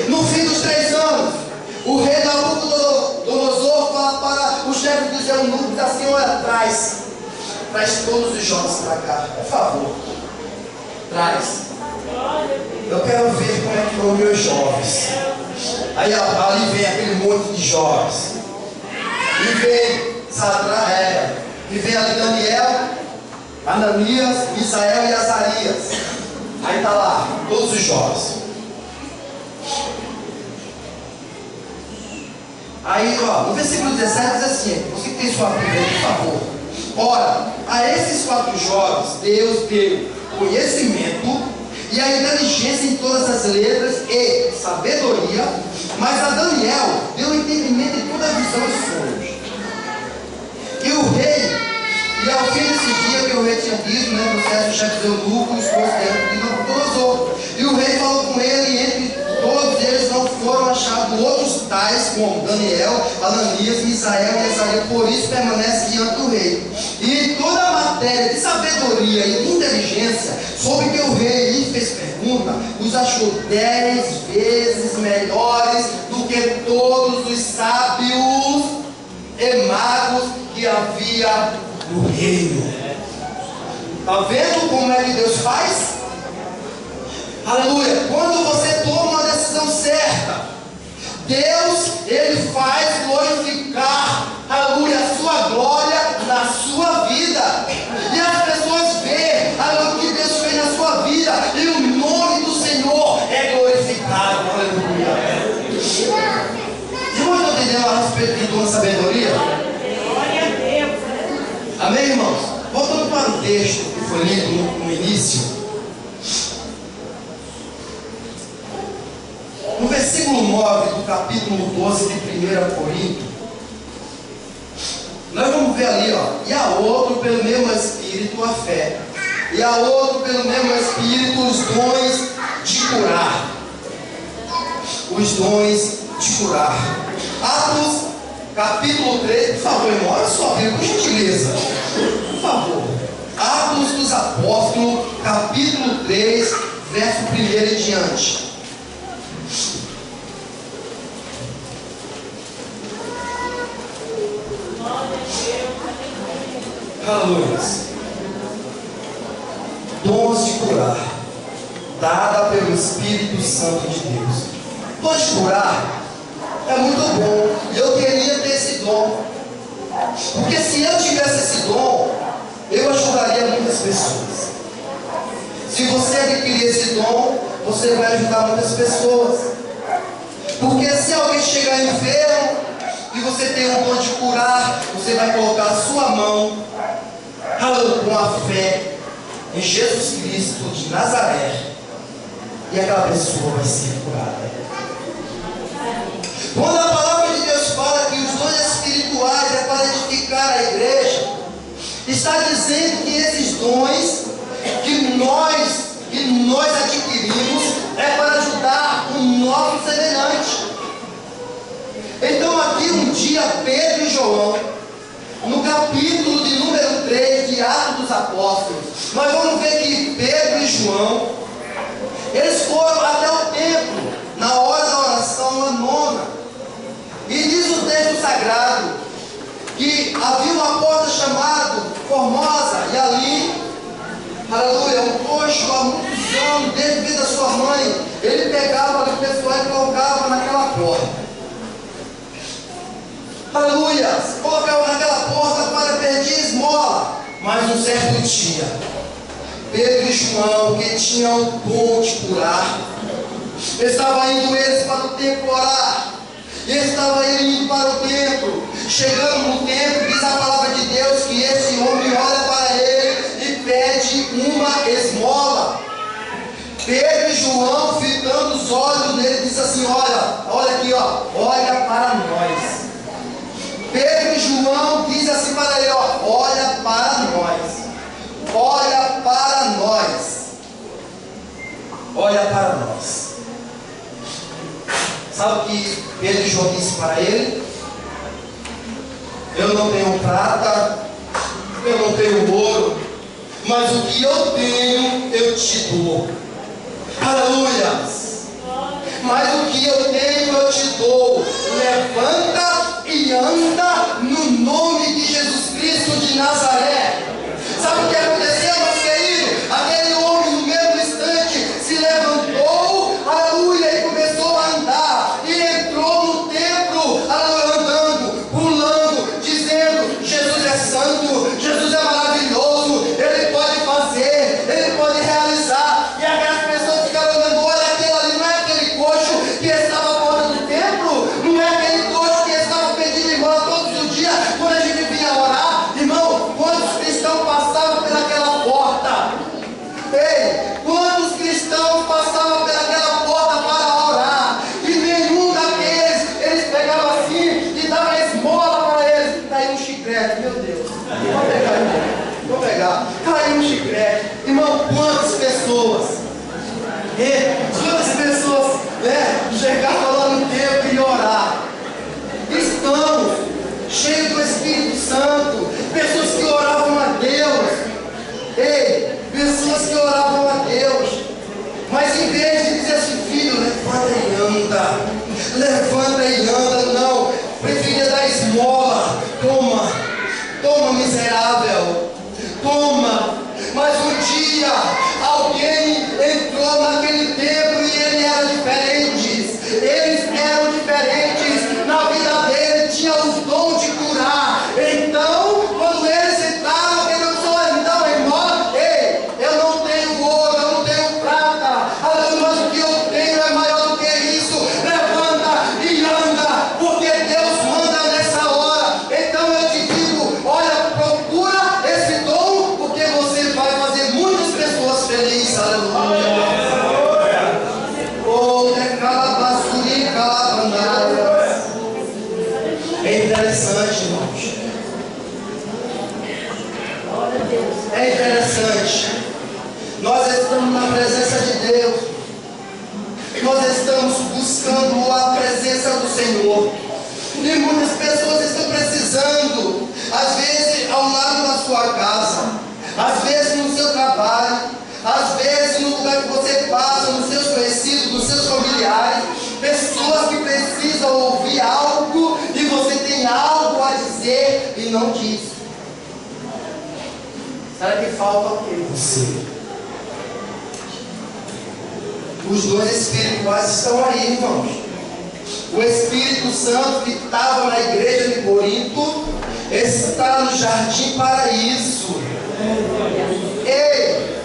No fim dos 3 anos, o rei Nabucodonosor fala para o chefe dos eunucos assim: olha, traz todos os jovens para cá, por favor, traz. Eu quero ver como é que foram meus jovens. Aí ali vem aquele monte de jovens. E vem ali Daniel, Ananias, Misael e Azarias. Aí está lá, todos os jovens. Aí, no versículo 17 diz assim: você que tem sua Bíblia, por favor. Ora, a esses 4 jovens, Deus deu conhecimento e a inteligência em todas as letras e sabedoria, mas a Daniel deu entendimento em toda a visão e sonhos. E o rei, e ao fim desse dia que o rei tinha dito, trouxeram o chefe do eunuco e os conselheiros de Nabucodonosor. E o rei falou com ele, e entre todos eles não foram achados por outros tais, como Daniel, Ananias, Misael e Azaria, por isso permanece diante do rei. E toda a matéria de sabedoria e de inteligência sobre que o rei lhe fez pergunta, os achou 10 vezes melhores do que todos os sábios e magos que havia no reino. Está vendo como é que Deus faz? Aleluia! Quando você toma uma decisão certa, Deus, Ele faz glorificar, aleluia, a sua glória na sua vida. E as pessoas veem, aleluia, o que Deus fez na sua vida, e o nome do Senhor é glorificado. Aleluia! Irmãos, estão entendendo a respeito de dom de sabedoria? Glória a Deus. Amém, irmãos? Voltando para o texto que foi lido no início. No versículo 9 do capítulo 12 de 1 Coríntios, nós vamos ver ali, ó, e a outro pelo mesmo Espírito a fé, e a outro pelo mesmo Espírito os dons de curar. Os dons de curar. Atos capítulo 3, por favor, irmão, olha só, por gentileza, por favor. Atos dos Apóstolos, capítulo 3, verso 1 e diante. Aleluia. Dons de curar, dada pelo Espírito Santo de Deus. Dons de curar é muito bom. E eu queria ter esse dom. Porque se eu tivesse esse dom, eu ajudaria muitas pessoas. Se você adquirir esse dom, você vai ajudar muitas pessoas. Porque se alguém chegar enfermo e você tem um dom de curar, você vai colocar a sua mão, com a fé em Jesus Cristo de Nazaré, e aquela pessoa vai ser curada. Quando a palavra de Deus fala que os dons espirituais é para edificar a igreja, está dizendo que esses dons que nós adquirimos é para ajudar o nosso semelhante. Então aqui um dia Pedro e João, no capítulo de número 3 de Atos dos Apóstolos, nós vamos ver que Pedro e João, eles foram até o templo na hora da oração, a nona. E diz o texto sagrado que havia uma porta chamada Formosa, e ali, aleluia, um coxo há muitos anos, desde a vida da sua mãe, ele pegava ali o pessoal e colocava naquela porta. Aleluia, colocava naquela porta para pedir esmola. Mas um certo dia, Pedro e João, que tinham o dom de curar, estavam indo eles para o templo orar. E estava ele indo para o templo. Chegando no templo, diz a palavra de Deus que esse homem olha para ele e pede uma esmola. Pedro e João, fitando os olhos nele, diz assim: olha aqui, ó, olha para nós. Pedro e João diz assim para ele: olha para nós, olha para nós, olha para nós. Sabe o que Pedro e João disse para ele? Eu não tenho prata, eu não tenho ouro, mas o que eu tenho eu te dou. Aleluia! Mas o que eu tenho eu te dou. Levanta e anda no nome de Jesus Cristo de Nazaré. Sabe o que aconteceu, meu querido? Aquele homem no mesmo instante se levantou, aleluia, e começou a andar. E entrou no templo, aleluia, andando, pulando, dizendo: Jesus é santo, Jesus é maravilhoso, Ele pode fazer, Ele pode realizar. E aquelas pessoas ficaram olhando: olha, aquele ali não é aquele coxo que estava à porta do templo, não é aquele coxo que estava pedindo embora todos os dias quando a gente vinha orar. Irmão, quantos cristãos passavam pelaquela porta? Ei, quantos cristãos passavam pelaquela porta para orar? E nenhum daqueles, eles pegavam assim e davam esmola para eles. Caiu um chiclete, meu Deus. Vou pegar, irmão. Vou pegar. Caiu um chiclete. Irmão, quantas pessoas? Quantas pessoas chegavam lá no templo e Toma, toma, miserável, toma. Mas um dia alguém entrou naquele templo e ele era diferente. Eles eram diferentes. Na vida dele tinha o dom de curar. Então, quando eles entraram, aquele pessoa, então, irmão, ei, eu não tenho ouro, eu não tenho prata, mas o que eu tenho é maior do que isso. Levanta e anda, porque Deus manda nessa hora. Então eu te digo, olha, procura esse dom, porque você vai fazer muitas pessoas felizes. Aleluia. Oh, decalabasuri, calabandara. É interessante, irmãos. É interessante. Nós estamos na presença de Deus. Nós estamos buscando a presença do Senhor. E muitas pessoas estão precisando, às vezes ao lado da sua casa, às vezes no seu trabalho, às vezes no lugar que você passa, nos seus conhecidos, nos seus familiares, pessoas que precisam ouvir algo e você tem algo a dizer e não diz. Será que falta o que? Você. Os dons espirituais estão aí, irmãos. O Espírito Santo que estava na igreja de Corinto está no jardim paraíso. Ei,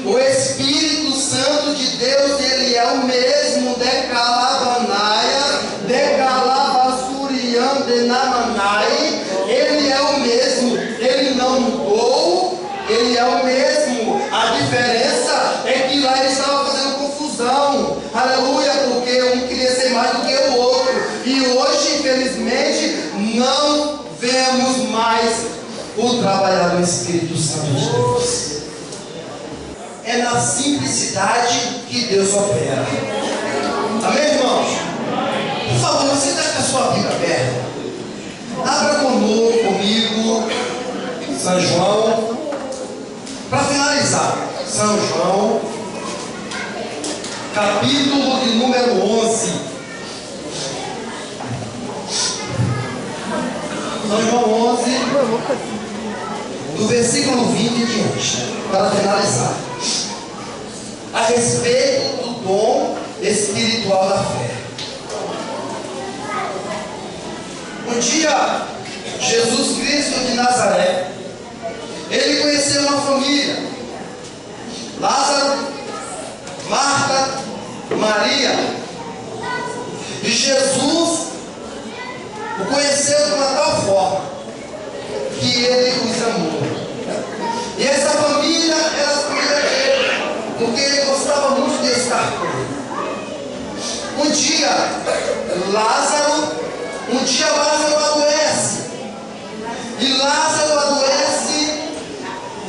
o Espírito Santo de Deus, ele é o mesmo, decalabanaia, decalabasuriam denamanai, ele é o mesmo, ele não mudou, ele é o mesmo. A diferença é que lá ele estava fazendo confusão, aleluia, porque um queria ser mais do que o outro, e hoje, infelizmente, não vemos mais o trabalhar do Espírito Santo de Deus. É na simplicidade que Deus opera. Amém, irmãos? Por favor, você está com a sua Bíblia aberta. Abra comigo São João. Para finalizar, São João, capítulo de número 11. São João 11, do versículo 20 em diante, para finalizar. A respeito do dom espiritual da fé. Um dia, Jesus Cristo de Nazaré, ele conheceu uma família: Lázaro, Marta, Maria. E Jesus o conheceu de uma tal forma que ele os amou. E essa família era a família dele, porque ele gostava muito de estar com ele. Um dia Lázaro adoece. E Lázaro adoece,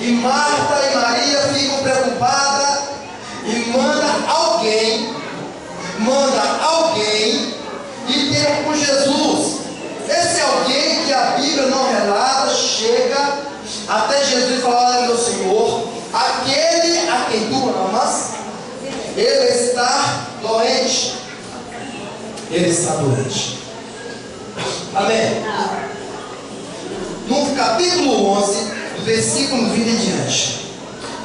e Marta e Maria ficam preocupadas e manda alguém ir ter com Jesus. Esse alguém que a Bíblia não relata chega até Jesus e fala: olha, meu Senhor, aquele a quem tu amas, ele está doente. Ele está doente. Amém? No capítulo 11, do versículo 20 em diante,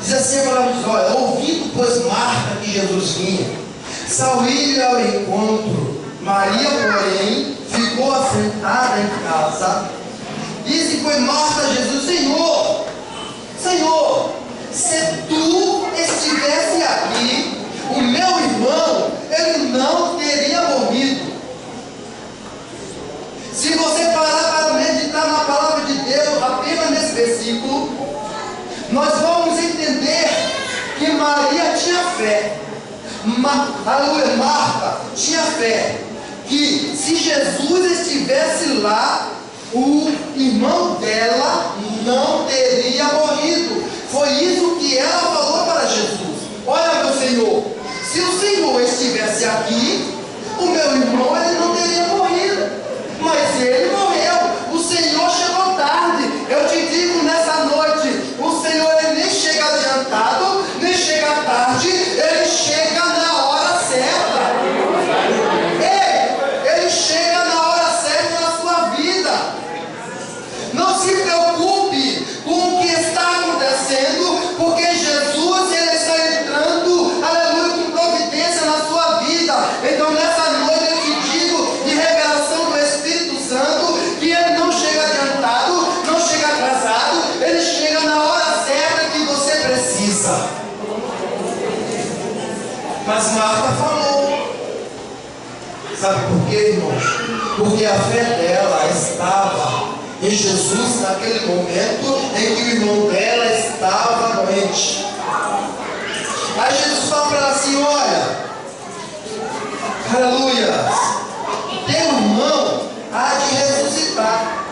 diz assim a palavra de Deus: olha, ouvindo pois Marta que Jesus vinha, saiu-lhe ao encontro. Maria, porém, ficou assentada em casa. Disse pois Marta a Jesus: Senhor, se tu estivesse aqui, o meu irmão, ele não teria morrido. Se você parar para meditar na palavra de Deus, apenas nesse versículo, nós vamos entender que Maria tinha fé. Aleluia, Marta tinha fé que se Jesus estivesse lá, o irmão dela não teria morrido. Foi isso que ela falou para Jesus: olha, meu Senhor, se o Senhor estivesse aqui, o meu irmão ele não teria morrido. Mas ele morreu. O Senhor chegou tarde. Eu te digo nessa noite, o Senhor ele nem chega adiantado, nem chega tarde, ele chega na hora certa. Ele chega na hora certa na sua vida. atrasado, Ele chega na hora certa que você precisa. Mas Marta falou. Sabe por quê, irmãos? Porque a fé dela estava em Jesus naquele momento em que o irmão dela estava doente. Aí Jesus fala para ela assim: olha, aleluia, teu irmão há de ressuscitar.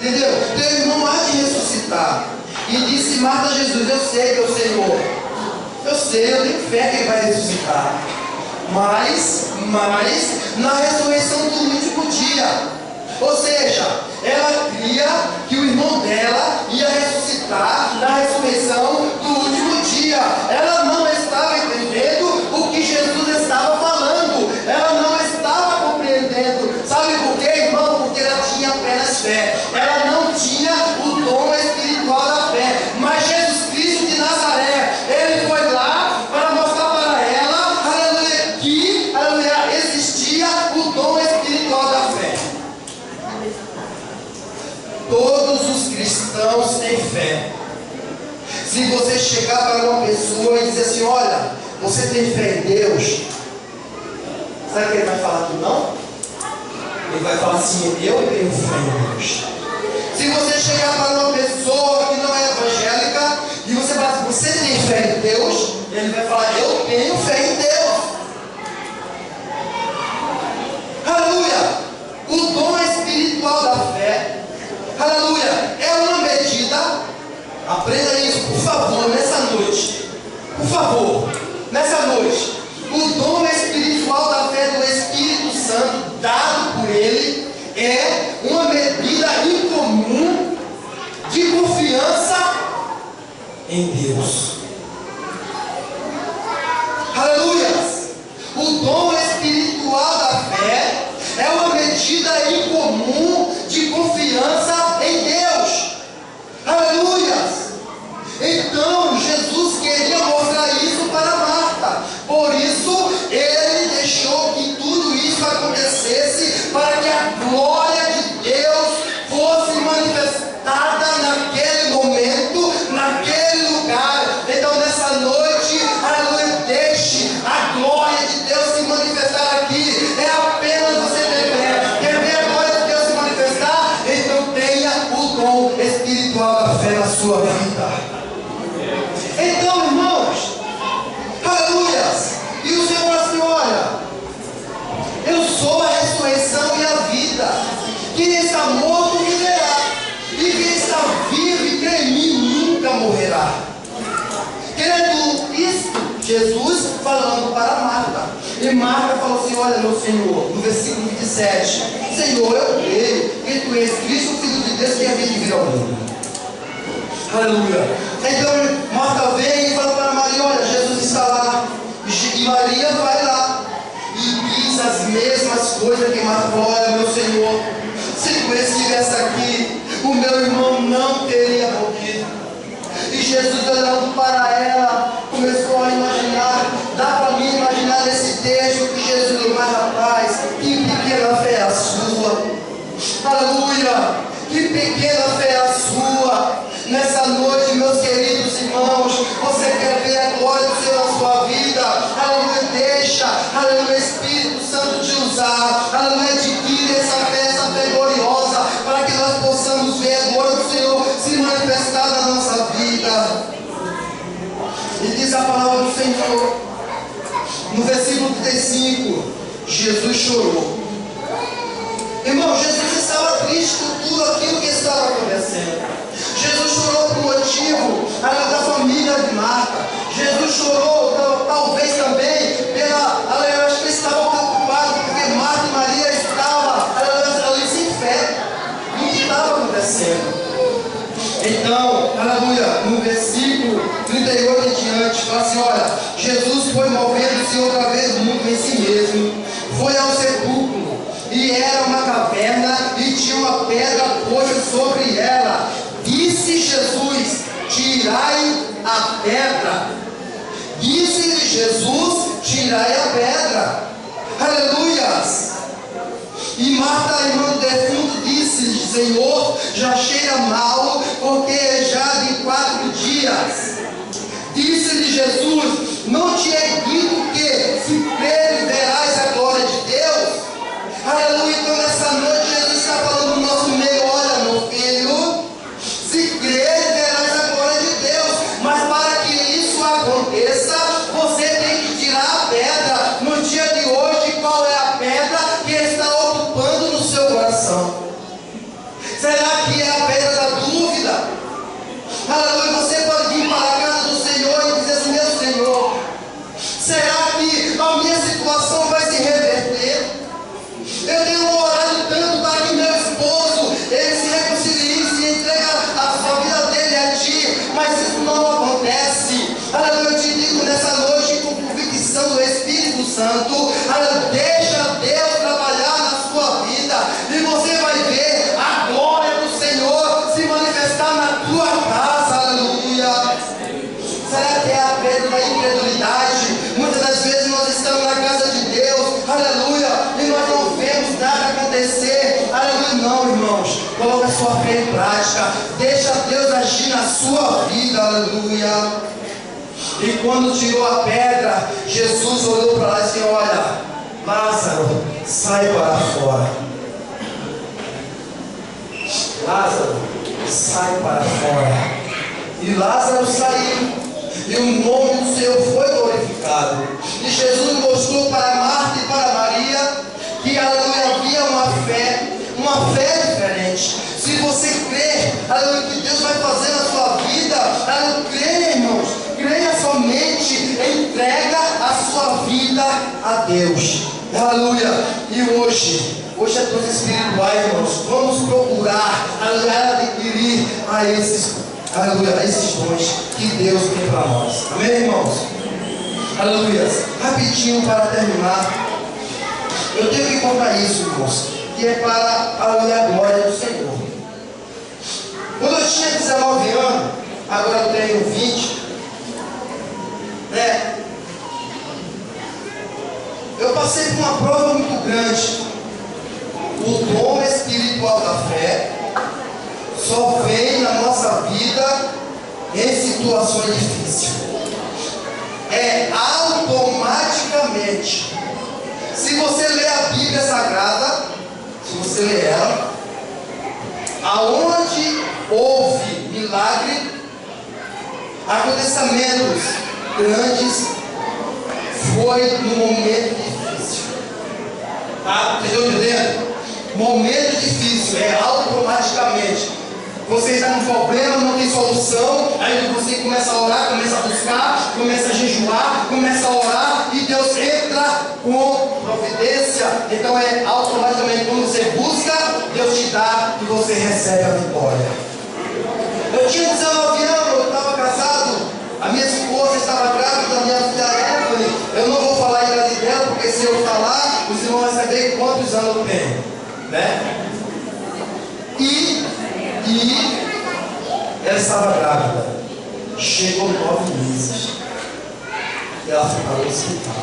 Entendeu? Teu irmão há de ressuscitar. E disse Marta a Jesus: eu sei, meu Senhor, eu sei, eu tenho fé que ele vai ressuscitar. Mas na ressurreição do último dia. Ou seja, ela cria que o irmão dela ia ressuscitar na ressurreição do último dia. Ela não estava entendendo o que Jesus estava falando. Ela não estava compreendendo. Sabe por quê, irmão? Porque ela tinha apenas fé. Ela não tinha o dom espiritual da fé. Mas Jesus Cristo de Nazaré, Ele foi lá para mostrar para ela, aleluia, que, aleluia, existia o dom espiritual da fé. Todos os cristãos têm fé. Se você chegar para uma pessoa e dizer assim: olha, você tem fé em Deus, sabe o que ele vai falar que não? Ele vai falar assim: eu tenho fé em Deus. Se você chegar para uma pessoa que não é evangélica e você falar assim: você tem fé em Deus? Ele vai falar: eu tenho fé em Deus. Aleluia! O dom espiritual da fé, aleluia, é uma medida. Aprenda isso, por favor, nessa noite. Por favor, nessa noite. O dom espiritual da fé do Espírito Santo, dado por Ele, é uma medida incomum de confiança em Deus. Aleluia! O dom espiritual da fé é uma medida incomum de confiança em Deus. Aleluia! Então Jesus queria mostrar isso para Marta. Por isso Ele deixou que tudo isso acontecesse, para que a glória de Deus fosse manifestada naquele momento, naquele lugar. Então nessa noite, aleluia, deixe a glória de Deus se manifestar aqui. É apenas você ter fé. Quer ver a glória de Deus se manifestar? Então tenha o dom espiritual da fé na sua vida. Então, irmãos, aleluia, e o Senhor fala assim: olha, eu sou a ressurreição e a vida. Quem está morto viverá, e quem está vivo e crê em mim nunca morrerá. Querendo isto, Jesus falando para Marta. E Marta falou assim: olha, meu Senhor, no versículo 27, Senhor, eu creio que tu és Cristo, o Filho de Deus, que havia de vir ao mundo. Aleluia. Então Marta vem e fala para Maria: olha, Jesus está lá. E Maria vai lá e diz as mesmas coisas que Marta falou: olha, meu Senhor, se tu estivesse aqui, o meu irmão não teria morrido. E Jesus, olhando para ela, começou a imaginar. Dá para mim imaginar nesse texto que Jesus diz: mas rapaz, que pequena fé é a sua. Aleluia. Que pequena fé é a sua. Nessa noite, meus queridos irmãos, você quer ver a glória do Senhor na sua vida? Aleluia, deixa, aleluia, Espírito Santo te usar. Aleluia, adquire essa fé gloriosa, para que nós possamos ver a glória do Senhor se manifestar na nossa vida. E diz a palavra do Senhor, no versículo 35, Jesus chorou. Irmão, Jesus estava triste por tudo aquilo que estava acontecendo. Jesus chorou por motivo da família de Marta. Jesus chorou talvez também pela, eu acho que ele estava preocupado porque Marta e Maria estavam ali sem fé no que estava acontecendo. Então, aleluia, no versículo 38 em diante, fala assim: olha, Jesus foi movendo-se outra vez muito em si mesmo, foi ao sepulcro, e era uma caverna, e tinha uma pedra posta sobre ela. Disse Jesus: tirai a pedra. Disse Jesus: tirai a pedra. Aleluia. E Marta, irmã do defunto, disse: Senhor, já cheira mal, porque já de 4 dias. Disse-lhe Jesus: não te é dito que, se creres, verás a glória de Deus? Aleluia. Então nessa noite Jesus está falando no nosso meio: olha, meu filho, se creres, verás a glória de Deus. Mas para que isso aconteça, você tem que tirar a pedra. No dia de hoje, qual é a pedra que está ocupando no seu coração? Será que é a pedra da dúvida? Aleluia. Você pode vir para a casa do Senhor e dizer assim: meu Senhor, será que a minha situação vai se reverter? Eu tenho orado tanto para que meu esposo ele se reconcilie, se entregue a sua vida dele a ti, mas isso não acontece. Aleluia. Eu te digo nessa noite, com convicção do Espírito Santo, aleluia, deixa Deus trabalhar na sua vida e você vai ver a glória do Senhor se manifestar na tua casa. Aleluia. Será que é a pedra da incredulidade? Muitas das vezes nós estamos na casa de Deus, aleluia, e nós não vemos nada acontecer. Aleluia. Não, irmãos, coloque a sua fé em prática, deixa Deus agir na sua vida. Aleluia. E quando tirou a pedra, Jesus olhou para lá e disse: olha, Lázaro, sai para fora. Lázaro, sai para fora. E Lázaro saiu, e o nome do Senhor foi glorificado. E Jesus mostrou para Marta e para Maria que, aleluia, havia uma fé diferente. Se você crê, aleluia, que Deus vai fazer na sua vida, aleluia, creia, irmãos, creia somente, entrega a sua vida a Deus. Aleluia. E hoje é coisa espiritual, irmãos. Vamos procurar, aleluia, adquirir aleluia, esses dons que Deus tem para nós. Amém, irmãos? Aleluia. Rapidinho para terminar, eu tenho que contar isso, irmãos, que é para, aleluia, a glória do Senhor. Quando eu tinha 19 anos, agora eu tenho 20, né? Eu passei por uma prova muito grande. O dom espiritual da fé só vem na nossa vida em situações difíceis. É automaticamente. Se você ler a Bíblia Sagrada, se você ler ela, aonde houve milagre, acontecimentos grandes, foi no momento difícil. Tá? Vocês estão entendendo? Momento difícil, é automaticamente. Você está num problema, não tem solução, aí você começa a orar, começa a buscar, começa a jejuar, começa a orar, e Deus entra com providência. Então é automaticamente, quando você busca, Deus te dá e você recebe a vitória. Eu tinha 19 anos, eu estava casado, a minha esposa estava grávida da minha filha Evelyn. Eu não vou falar a idade dela, porque se eu falar, os irmãos vão saber quantos anos eu tenho, né? E ela estava grávida. Chegou 9 meses. E ela foi para o hospital.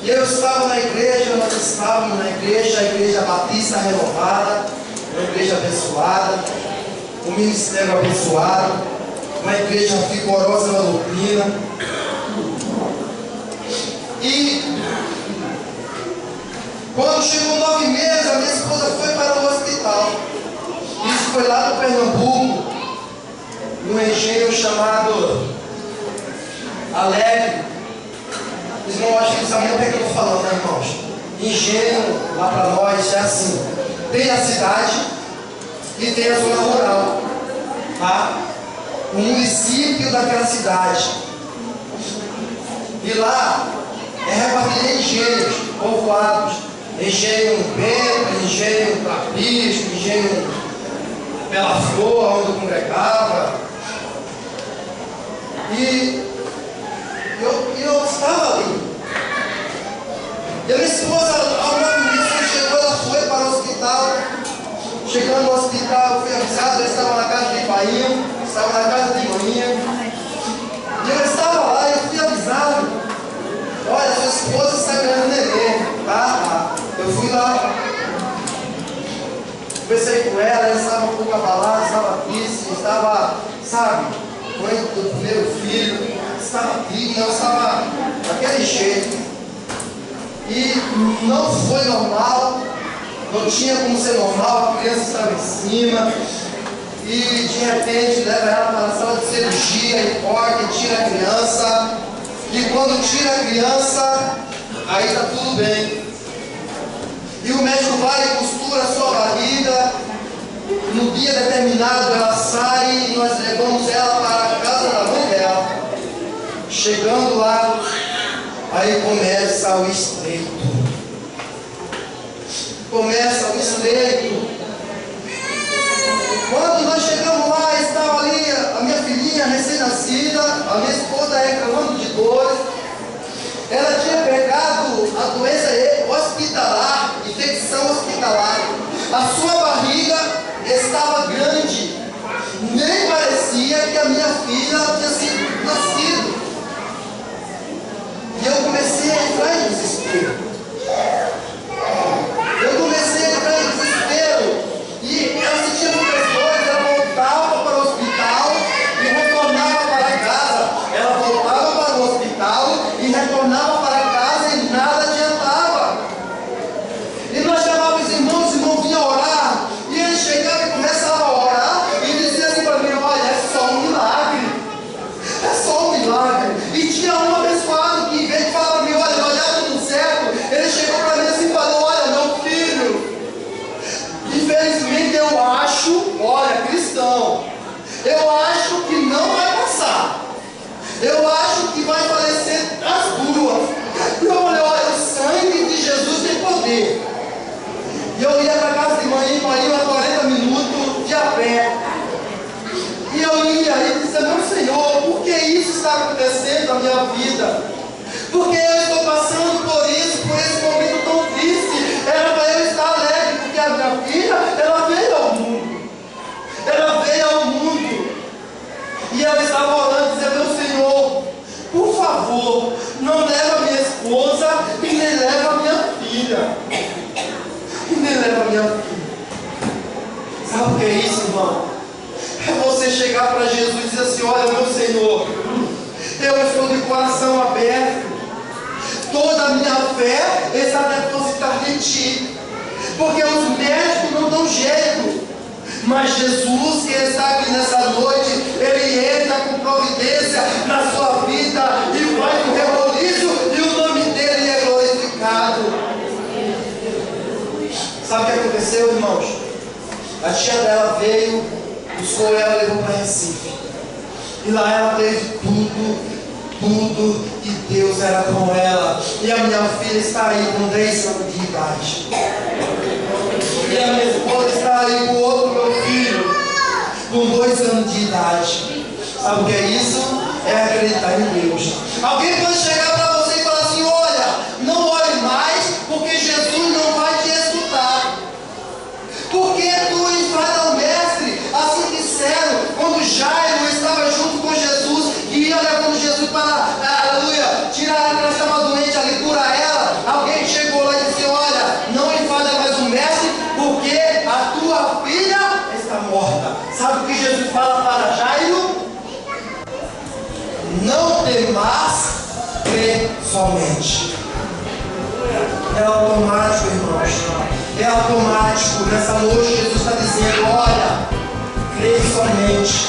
E eu estava na igreja, nós estávamos na igreja, a igreja Batista renovada, uma igreja abençoada, um ministério abençoado, uma igreja vigorosa na doutrina. E quando chegou 9 meses, a minha esposa foi para o hospital. Isso foi lá no Pernambuco, num engenho chamado Alegre. Vocês não acham que eles sabem o que eu estou falando, né, irmãos? Engenho, lá para nós, é assim. Tem a cidade e tem a zona rural. Tá? O município daquela cidade. E lá é repartido em engenhos, povoados. Engenho Bento, engenho Trapisco, engenho Bela Flor, onde eu congregava. E eu estava ali. E a minha esposa, ao 9 meses, quando chegou, ela foi para o hospital. Chegando no hospital, eu fui avisado, eu estava na casa de Bahia, estava na casa de manhã. E eu estava lá, eu fui avisado. Olha, sua esposa está ganhando neném, tá? Eu fui lá. Conversei com ela, ela estava um pouco abalada, estava triste, estava, sabe, mãe do primeiro filho, estava triste, ela estava daquele jeito. E não foi normal, não tinha como ser normal, a criança estava em cima. E de repente leva ela para a sala de cirurgia e corta e tira a criança. E quando tira a criança, aí está tudo bem. E o médico vai e costura a sua barriga. No dia determinado ela sai e nós levamos ela para a casa da mãe dela. Chegando lá, aí começa o estreito. Começa o estreito. Quando nós chegamos lá, estava ali a minha filhinha recém-nascida, a minha esposa reclamando de dores. Ela tinha pegado a doença hospitalar, infecção hospitalar. A sua barriga estava grande. Nem parecia que a minha filha tinha sido nascida. E eu comecei a entrar em desespero. E ela sentia muitas dores, ela voltava para o hospital e retornava para casa. Ela voltava para o hospital e retornava para casa e nada adiantava. E nós chamávamos os irmãos vinham orar, e ele chegava e começava a orar e dizia assim para mim: olha, é só um milagre. É só um milagre. E tinha um abençoado que, em vez de falar para mim: olha, vai dar tudo certo, ele chegou para mim assim e falou: olha, meu filho, infelizmente eu acho, olha, cristão, eu acho que não vai passar. Eu acho que vai falecer as duas. E eu falei: olha, o sangue de Jesus tem poder. E eu ia para casa de manhã a 40 minutos de a pé. E eu ia e dizia: meu Senhor, por que isso está acontecendo na minha vida? Porque eu estou passando por isso, por esse momento tão triste. Era para eu estar alegre, porque a minha filha, ela veio ao mundo. Ela veio ao mundo. E ela estava orando, dizendo: meu Senhor, por favor, não leva a minha esposa e nem leva a minha filha. E nem leva a minha filha. Sabe o que é isso, irmão? É você chegar para Jesus e dizer assim: olha, meu Senhor, eu estou de coração aberto. Toda a minha fé está depositada em Ti. Porque os médicos não dão jeito. Mas Jesus, que está aqui nessa noite, Ele entra com providência na sua vida e vai com reboliço, e o nome dEle é glorificado. Sabe o que aconteceu, irmãos? A tia dela veio, buscou ela e levou para Recife. E lá ela teve tudo e Deus era com ela. E a minha filha está aí com 10 anos de idade. E a minha esposa está aí com outro meu filho com 2 anos de idade. Sabe o que é isso? É acreditar em Deus. Alguém pode chegar para você e falar assim: olha, não ore mais, porque Jesus não vai te escutar. Porque tu enfada o mestre. Assim disseram quando Jairo estava junto com Jesus e ia levando Jesus para, aleluia, tirar ela que estava doente ali, curar ela. Alguém chegou lá e disse: olha, não enfada mais o mestre, porque a tua filha está morta. Sabe o que Jesus fala para Jairo? Não temas, crê somente. É automático, irmãos. É automático. Nessa noite Jesus está dizendo: olha, crê somente.